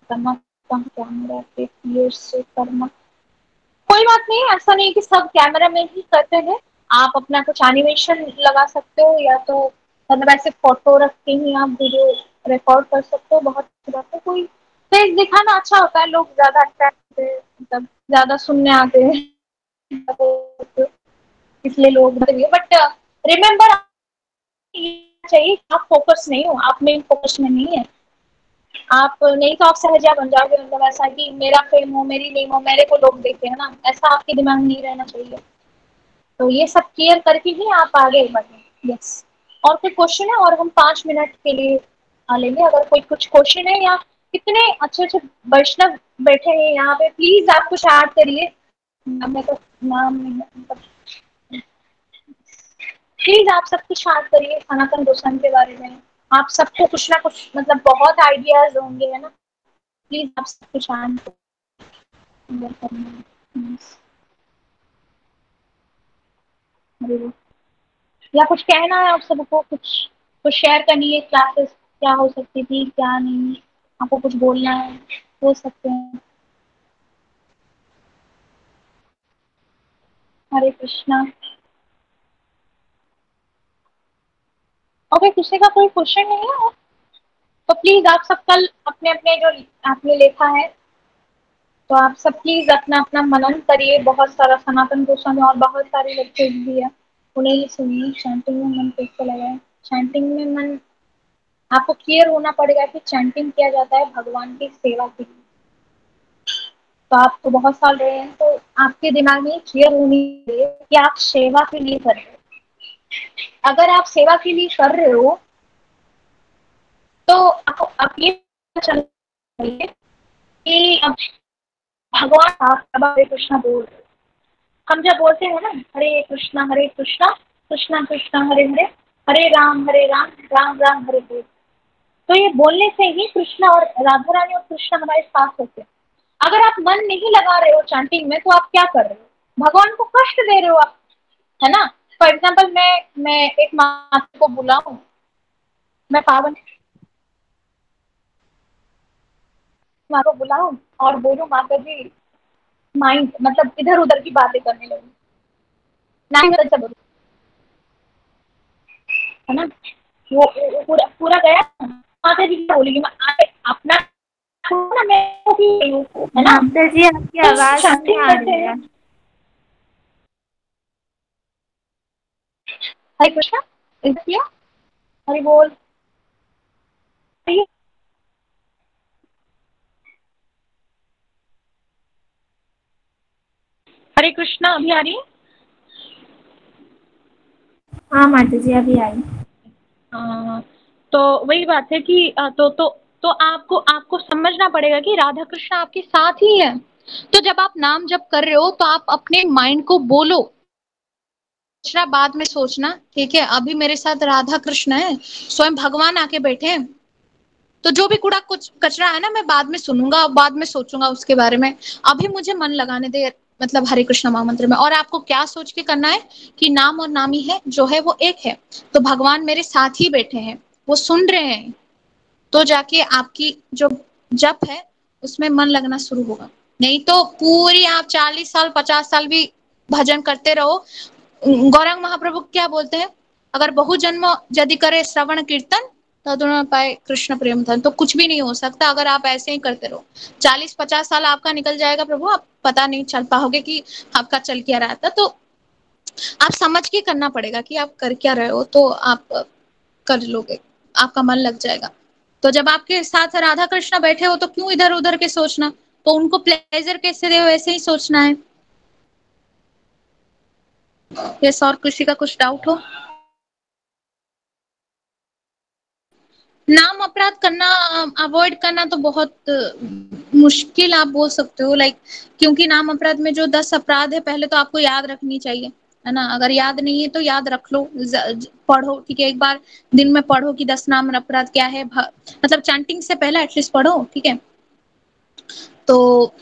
करना कैमरा पे क्लियर से करना, कोई बात नहीं। ऐसा नहीं कि सब कैमरा में ही करते हैं, आप अपना कुछ एनिमेशन लगा सकते हो, या तो मतलब ऐसे फोटो रख के ही आप वीडियो रिकॉर्ड कर सकते हो, बहुत अच्छी बात है। कोई फेस दिखाना अच्छा होता है, लोग ज्यादा अट्रैक्ट होते हैं, मतलब ज्यादा सुनने आते हैं, इसलिए लोग, बट रिमेम्बर चाहिए आप फोकस नहीं हो, आप मेन फोकस में नहीं है। आप नहीं तो आप सहजा बन जाओगे, मतलब ऐसा कि मेरा फेम हो, मेरी नेम हो, मेरे को लोग देखे, है ना, ऐसा आपके दिमाग में नहीं रहना चाहिए। तो ये सब क्लियर करके ही आप आगे बढ़े। यस। और कोई क्वेश्चन है? और हम 5 मिनट के लिए लेंगे, अगर कोई कुछ क्वेश्चन है, या कितने अच्छे अच्छे वैष्णव बैठे हैं यहाँ पे, प्लीज आप कुछ ऐड करिए। मैं तो नाम नहीं है, प्लीज आप सब कुछ शांत करिए सनातन गोस्वामी के बारे में। आप सबको कुछ ना कुछ मतलब बहुत आइडियाज होंगे, है ना। प्लीज आप सब कुछ शांत या कुछ कहना है आप सबको, कुछ कुछ शेयर करनी है, क्लासेस क्या हो सकती थी क्या नहीं, आपको कुछ बोलना है हो सकते हैं। हरे कृष्णा। ओके, किसी का कोई क्वेश्चन नहीं है तो प्लीज आप सब कल अपने अपने जो आपने लिखा है तो आप सब प्लीज अपना अपना मनन करिए। बहुत सारा सनातन गोस्वामी और बहुत सारे लेक्चर्स भी है, उन्हें ही सुनिए। चैंटिंग में मन कैसे लगा है? चैंटिंग में मन आपको क्लियर होना पड़ेगा कि चैंटिंग किया जाता है भगवान की सेवा के लिए। तो आप तो बहुत साल रहे हैं तो आपके दिमाग में क्लियर होनी चाहिए कि आप सेवा के लिए कर रहे हो। अगर आप सेवा के लिए कर रहे हो तो आपको अब ये चाहिए कि अब भगवान आप अब हरे कृष्णा बोल रहे हो। हम जब बोलते हैं ना हरे कृष्णा कृष्णा कृष्णा हरे हरे, हरे राम राम राम हरे हरे, तो ये बोलने से ही कृष्णा और राधा रानी और कृष्णा हमारे साथ होते हैं। अगर आप मन नहीं लगा रहे हो चैंटिंग में तो आप क्या कर रहे हो? भगवान को कष्ट दे रहे हो आप, है ना। फॉर एग्जाम्पल मैं एक माता को बुलाऊं, मैं पावन माँ को बुलाऊं और बोलूं माता जी माइंड मतलब इधर उधर की बातें करने लगी, ना ही मतलब बोलूं, है ना। वो पूरा पूरा गया। माता जी क्या बोलेगी? मैं अपना ना मैं हूँ, है ना। माता जी आपकी तो आवाज नहीं चैंटिंग आ करते रही हैं। है। हरे कृष्णा किया, हरि बोल। हरे कृष्णा अभी आ रही है? हाँ माता जी अभी आई। तो वही बात है कि तो आपको आपको समझना पड़ेगा कि राधा कृष्ण आपके साथ ही है। तो जब आप नाम जप कर रहे हो तो आप अपने माइंड को बोलो, दूसरा बाद में सोचना, ठीक है। अभी मेरे साथ राधा कृष्ण है, स्वयं भगवान आके बैठे हैं, तो जो भी कूड़ा कुछ कचरा है ना मैं बाद में सुनूंगा, बाद में सोचूंगा उसके बारे में। अभी मुझे मन लगाने दे मतलब हरे कृष्ण महामंत्र में। और आपको क्या सोच के करना है कि नाम और नामी है जो है वो एक है, तो भगवान मेरे साथ ही बैठे हैं, वो सुन रहे हैं, तो जाके आपकी जो जप है उसमें मन लगना शुरू होगा। नहीं तो पूरी आप 40 साल 50 साल भी भजन करते रहो। गौरांग महाप्रभु क्या बोलते हैं? अगर बहुजन्म यदि करे श्रवण कीर्तन तो न पाए कृष्ण प्रेम धन, तो कुछ भी नहीं हो सकता अगर आप ऐसे ही करते रहो। 40-50 साल आपका निकल जाएगा प्रभु, आप पता नहीं चल पाओगे कि आपका चल क्या रहा था। तो आप समझ के करना पड़ेगा कि आप कर क्या रहे हो, तो आप कर लोगे, आपका मन लग जाएगा। तो जब आपके साथ राधा कृष्ण बैठे हो तो क्यों इधर उधर के सोचना, तो उनको प्लेजर कैसे दे वैसे ही सोचना है। यस, और किसी का कुछ डाउट हो? नाम अपराध करना अवॉइड करना तो बहुत मुश्किल आप बोल सकते हो, लाइक क्योंकि नाम अपराध में जो 10 अपराध है पहले तो आपको याद रखनी चाहिए, है ना। अगर याद नहीं है तो याद रख लो, पढ़ो, ठीक है। एक बार दिन में पढ़ो कि 10 नाम अपराध क्या है, मतलब चैंटिंग से पहले एटलीस्ट पढ़ो, ठीक है। तो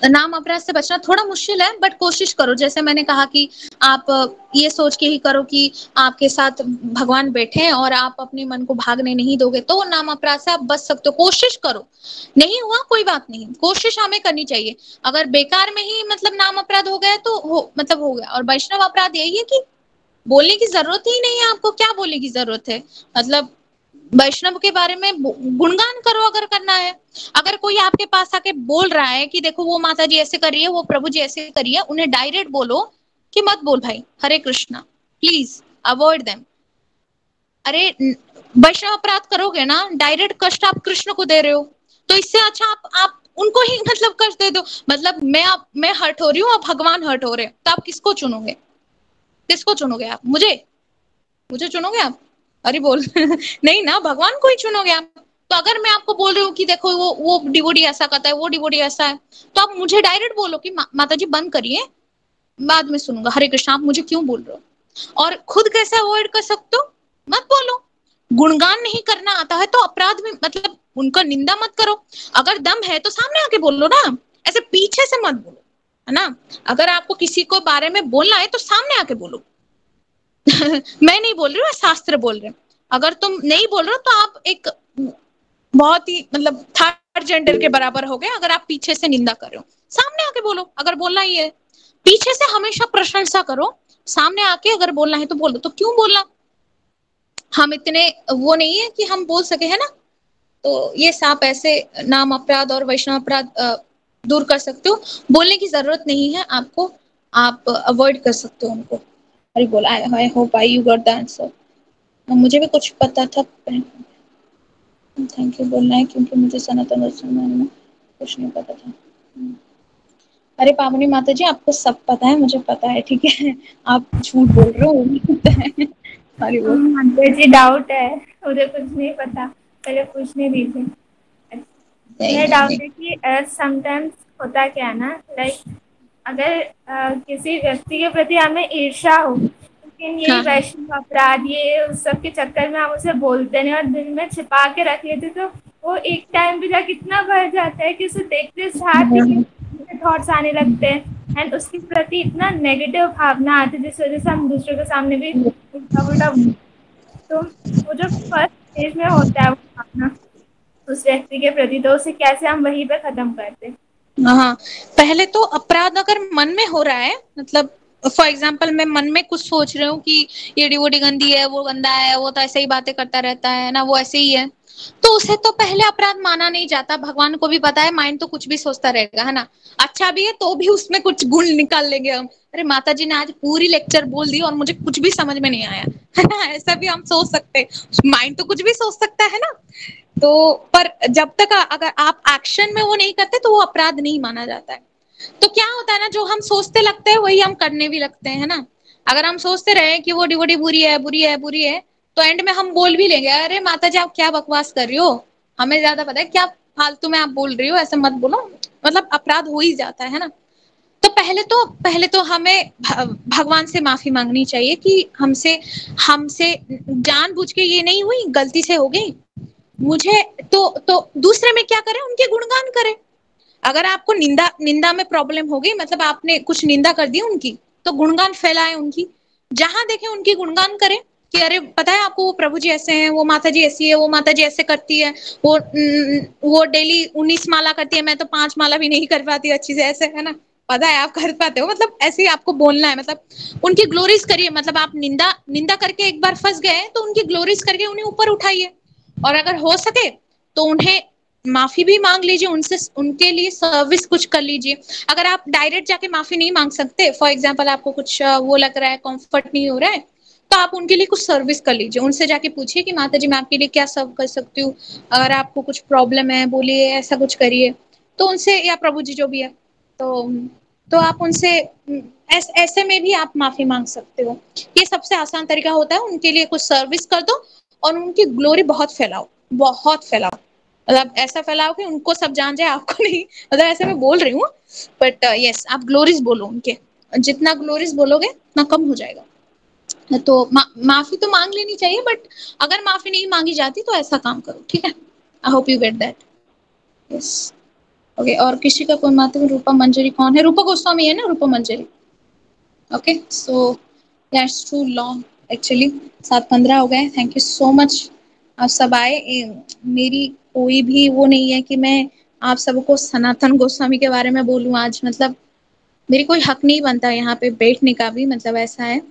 नाम अपराध से बचना थोड़ा मुश्किल है, बट कोशिश करो। जैसे मैंने कहा कि आप ये सोच के ही करो कि आपके साथ भगवान बैठे हैं और आप अपने मन को भागने नहीं दोगे, तो नाम अपराध से आप बच सकते हो। कोशिश करो, नहीं हुआ कोई बात नहीं, कोशिश हमें करनी चाहिए। अगर बेकार में ही मतलब नाम अपराध हो गया तो मतलब हो गया। और वैष्णव अपराध यही है कि बोलने की जरूरत ही नहीं है आपको, क्या बोलने की जरूरत है। मतलब वैष्णव के बारे में गुणगान करो अगर करना है। अगर कोई आपके पास आके बोल रहा है कि देखो वो माता जी ऐसे कर रही है, वो प्रभु जी ऐसे कर रही है, उन्हें डायरेक्ट बोलो कि मत बोल भाई, हरे कृष्णा, प्लीज अवॉइड देम। अरे वैष्णव अपराध करोगे ना, डायरेक्ट कष्ट आप कृष्ण को दे रहे हो, तो इससे अच्छा आप उनको ही मतलब कष्ट दे दो। मतलब मैं हर्ट हो रही हूँ और भगवान हर्ट हो रहे हैं, तो आप किसको चुनोगे? किसको चुनोगे आप? मुझे चुनोगे आप? अरे बोल नहीं ना, भगवान को ही चुनोगे आप। तो अगर मैं आपको बोल रही हूँ कि देखो वो डिवोटी ऐसा करता है, वो डिवोटी ऐसा है, तो आप मुझे डायरेक्ट बोलो कि माता जी बंद करिए, बाद में सुनूंगा, हरे कृष्ण। आप मुझे क्यों बोल रहे हो? और खुद कैसे अवॉइड कर सकते हो? मत बोलो। गुणगान नहीं करना आता है तो अपराध में मतलब उनका निंदा मत करो। अगर दम है तो सामने आके बोलो ना, ऐसे पीछे से मत बोलो, है ना। अगर आपको किसी को बारे में बोलना है तो सामने आके बोलो। मैं नहीं बोल रही हूँ, शास्त्र बोल रहे हैं। अगर तुम नहीं बोल रहे हो तो आप एक बहुत ही मतलब थर्ड जेंडर के बराबर हो गए अगर आप पीछे से निंदा कर रहे हो। सामने आके बोलो अगर बोलना ही है। पीछे से हमेशा प्रशंसा करो, सामने आके अगर बोलना है तो बोलो। तो क्यों बोलना, हम इतने वो नहीं है कि हम बोल सके, है ना। तो ये आप ऐसे नाम अपराध और वैष्णव अपराध दूर कर सकते हो। बोलने की जरूरत नहीं है आपको, आप अवॉइड कर सकते हो उनको। अरे बोला I hope I you got the answer. मुझे भी कुछ पता था, थैंक यू बोलना है क्योंकि मुझे सनातन मुसलमान में कुछ नहीं पता था। अरे पावनी माता जी आपको सब पता है, मुझे पता है, ठीक है। आप झूठ बोल रहे हो। अरे वो मुझे डाउट है, मुझे कुछ नहीं पता, पहले पूछने दीजिए। मेरा डाउट है कि समटाइम्स होता क्या है ना, लाइक अगर किसी व्यक्ति के प्रति हमें ईर्ष्या हो, लेकिन यही हाँ वैश्विक अपराध ये उस सब के चक्कर में हम उसे बोलते नहीं और दिल में छिपा के रख लेते, तो वो एक टाइम पे जाके कितना बढ़ जाता है कि उसे देखते साथ ही थॉट्स आने लगते हैं एंड उसके प्रति इतना नेगेटिव भावना आती है जिस वजह से हम दूसरों के सामने भी उल्टा उल्टा। तो वो जो फर्स्ट स्टेज में होता है वो भावना उस व्यक्ति के प्रति, तो उसे कैसे हम वहीं पे खत्म करते। हाँ, पहले तो अपराध अगर मन में हो रहा है, मतलब फॉर एग्जाम्पल मैं मन में कुछ सोच रही हूँ कि ये डिवोटी गंदी है, वो गंदा है, वो तो ऐसे ही बातें करता रहता है ना, वो ऐसे ही है, तो उसे तो पहले अपराध माना नहीं जाता। भगवान को भी पता है माइंड तो कुछ भी सोचता रहेगा, है ना। अच्छा भी है तो भी उसमें कुछ गुण निकाल लेंगे हम। अरे माता जी ने आज पूरी लेक्चर बोल दी और मुझे कुछ भी समझ में नहीं आया, है ना, ऐसा भी हम सोच सकते। माइंड तो कुछ भी सोच सकता है ना। तो पर जब तक अगर आप एक्शन में वो नहीं करते तो वो अपराध नहीं माना जाता है। तो क्या होता है ना, जो हम सोचते लगते हैं वही हम करने भी लगते हैं, है ना। अगर हम सोचते रहे कि वो डिवोटी बुरी है बुरी है बुरी है, तो एंड में हम बोल भी लेंगे, अरे माता जी आप क्या बकवास कर रही हो, हमें ज्यादा पता है, क्या फालतू में आप बोल रही हो, ऐसे मत बोलो। मतलब अपराध हो ही जाता है ना। तो पहले तो हमें भगवान से माफी मांगनी चाहिए कि हमसे हमसे जानबूझ के ये नहीं हुई, गलती से हो गई मुझे। तो दूसरे में क्या करें, उनके गुणगान करें। अगर आपको निंदा निंदा में प्रॉब्लम हो गई, मतलब आपने कुछ निंदा कर दी उनकी, तो गुणगान फैलाएं उनकी। जहां देखें उनकी गुणगान करें कि अरे पता है आपको वो प्रभु जी ऐसे हैं, वो माता जी ऐसी है, वो माता जी ऐसे करती है, वो डेली 19 माला करती है, मैं तो 5 माला भी नहीं कर पाती अच्छी से, ऐसे, है ना। पता है आप कर पाते हो, मतलब ऐसे ही आपको बोलना है, मतलब उनकी ग्लोरीज करिए। मतलब आप निंदा निंदा करके एक बार फंस गए तो उनकी ग्लोरीज करके उन्हें ऊपर उठाइए। और अगर हो सके तो उन्हें माफी भी मांग लीजिए, उनसे उनके लिए सर्विस कुछ कर लीजिए। अगर आप डायरेक्ट जाके माफी नहीं मांग सकते, फॉर एग्जांपल आपको कुछ वो लग रहा है, कंफर्ट नहीं हो रहा है, तो आप उनके लिए कुछ सर्विस कर लीजिए। उनसे जाके पूछिए कि माता जी मैं आपके लिए क्या सर्व कर सकती हूँ, अगर आपको कुछ प्रॉब्लम है बोलिए, ऐसा कुछ करिए। तो उनसे, या प्रभु जी जो भी है, तो आप उनसे ऐसे में भी आप माफी मांग सकते हो। ये सबसे आसान तरीका होता है, उनके लिए कुछ सर्विस कर दो और उनकी ग्लोरी बहुत फैलाओ, बहुत फैलाओ। मतलब ऐसा फैलाओ कि उनको सब जान जाए, आपको नहीं। मतलब ऐसे मैं बोल रही हूँ, बट यस आप ग्लोरीज बोलो उनके। जितना ग्लोरीज बोलोगे उतना कम हो जाएगा। तो माफी तो मांग लेनी चाहिए, बट अगर माफी नहीं मांगी जाती तो ऐसा काम करो, ठीक है। I hope you get that. Yes okay. और किसी का कोई माता में रूपा मंजरी कौन है? रूपा गोस्वामी है ना, Rupa Manjari. Okay so that's too long actually. 7:15 हो गए। थैंक यू सो मच आप सब आए। मेरी कोई भी वो नहीं है कि मैं आप सबको सनातन गोस्वामी के बारे में बोलूं आज। मतलब मेरी कोई हक नहीं बनता यहाँ पे बैठने का भी, मतलब ऐसा है।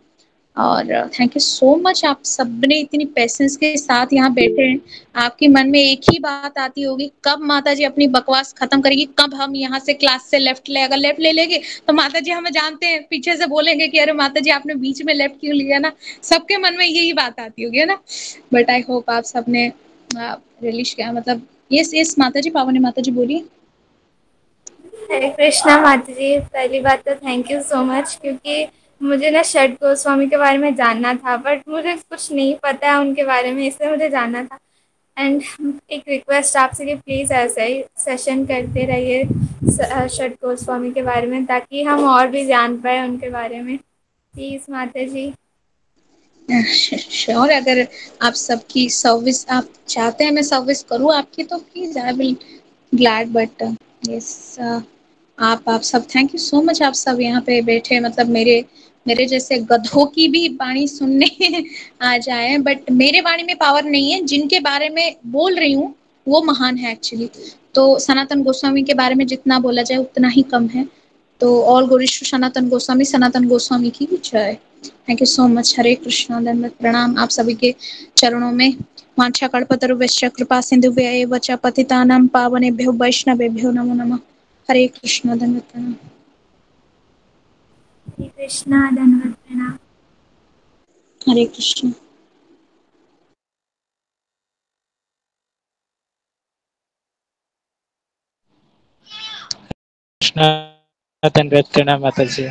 और थैंक यू सो मच, आप सबने इतनी पेशेंस के साथ यहाँ बैठे हैं। आपके मन में एक ही बात आती होगी, कब माता जी अपनी बकवास खत्म करेगी, कब हम यहाँ से क्लास से लेफ्ट ले। अगर लेफ्ट ले लेंगे तो माता जी हमें जानते हैं, पीछे से बोलेंगे कि अरे माता जी आपने बीच में लेफ्ट क्यों लिया ना। सबके मन में यही बात आती होगी, है ना। बट आई होप आप सबने रिलीज किया, मतलब यस माता जी, पावनी माता जी बोलिए। हरे कृष्णा माता जी, पहली बात तो थैंक यू सो मच, क्योंकि मुझे ना षट गोस्वामी के बारे में जानना था बट मुझे कुछ नहीं पता है उनके बारे में, इसलिए मुझे जानना था। एंड एक रिक्वेस्ट आपसे कि प्लीज़ ऐसा ही सेशन करते रहिए षट गोस्वामी के बारे में, ताकि हम और भी जान पाए उनके बारे में। प्लीज़ माता जी। श्योर, अगर आप सबकी सर्विस आप चाहते हैं मैं सर्विस करूँ आपकी तो please I will glad, but yes आप सब थैंक यू सो मच। आप सब यहाँ पे बैठे मतलब मेरे जैसे गधों की भी वाणी सुनने आ जाए, बट मेरे वाणी में पावर नहीं है, जिनके बारे में बोल रही हूँ वो महान है एक्चुअली। तो सनातन गोस्वामी के बारे में जितना बोला जाए उतना ही कम है। तो all glories to Sanatan Goswami की जय। Thank you so much. Hare Krishna, दंडवत प्रणाम आप सभी के चरणों में। वांछा कल्पतरुभ्यश्च कृपा सिंधुभ्य एव च पतितानां पावनेभ्यो वैष्णवेभ्यो नमो नमः। हरे कृष्णा, दंडवत प्रणाम। हरे कृष्णा, दंडवत प्रणाम। हरे कृष्णा। कृष्ण, दंडवत प्रणाम माता जी।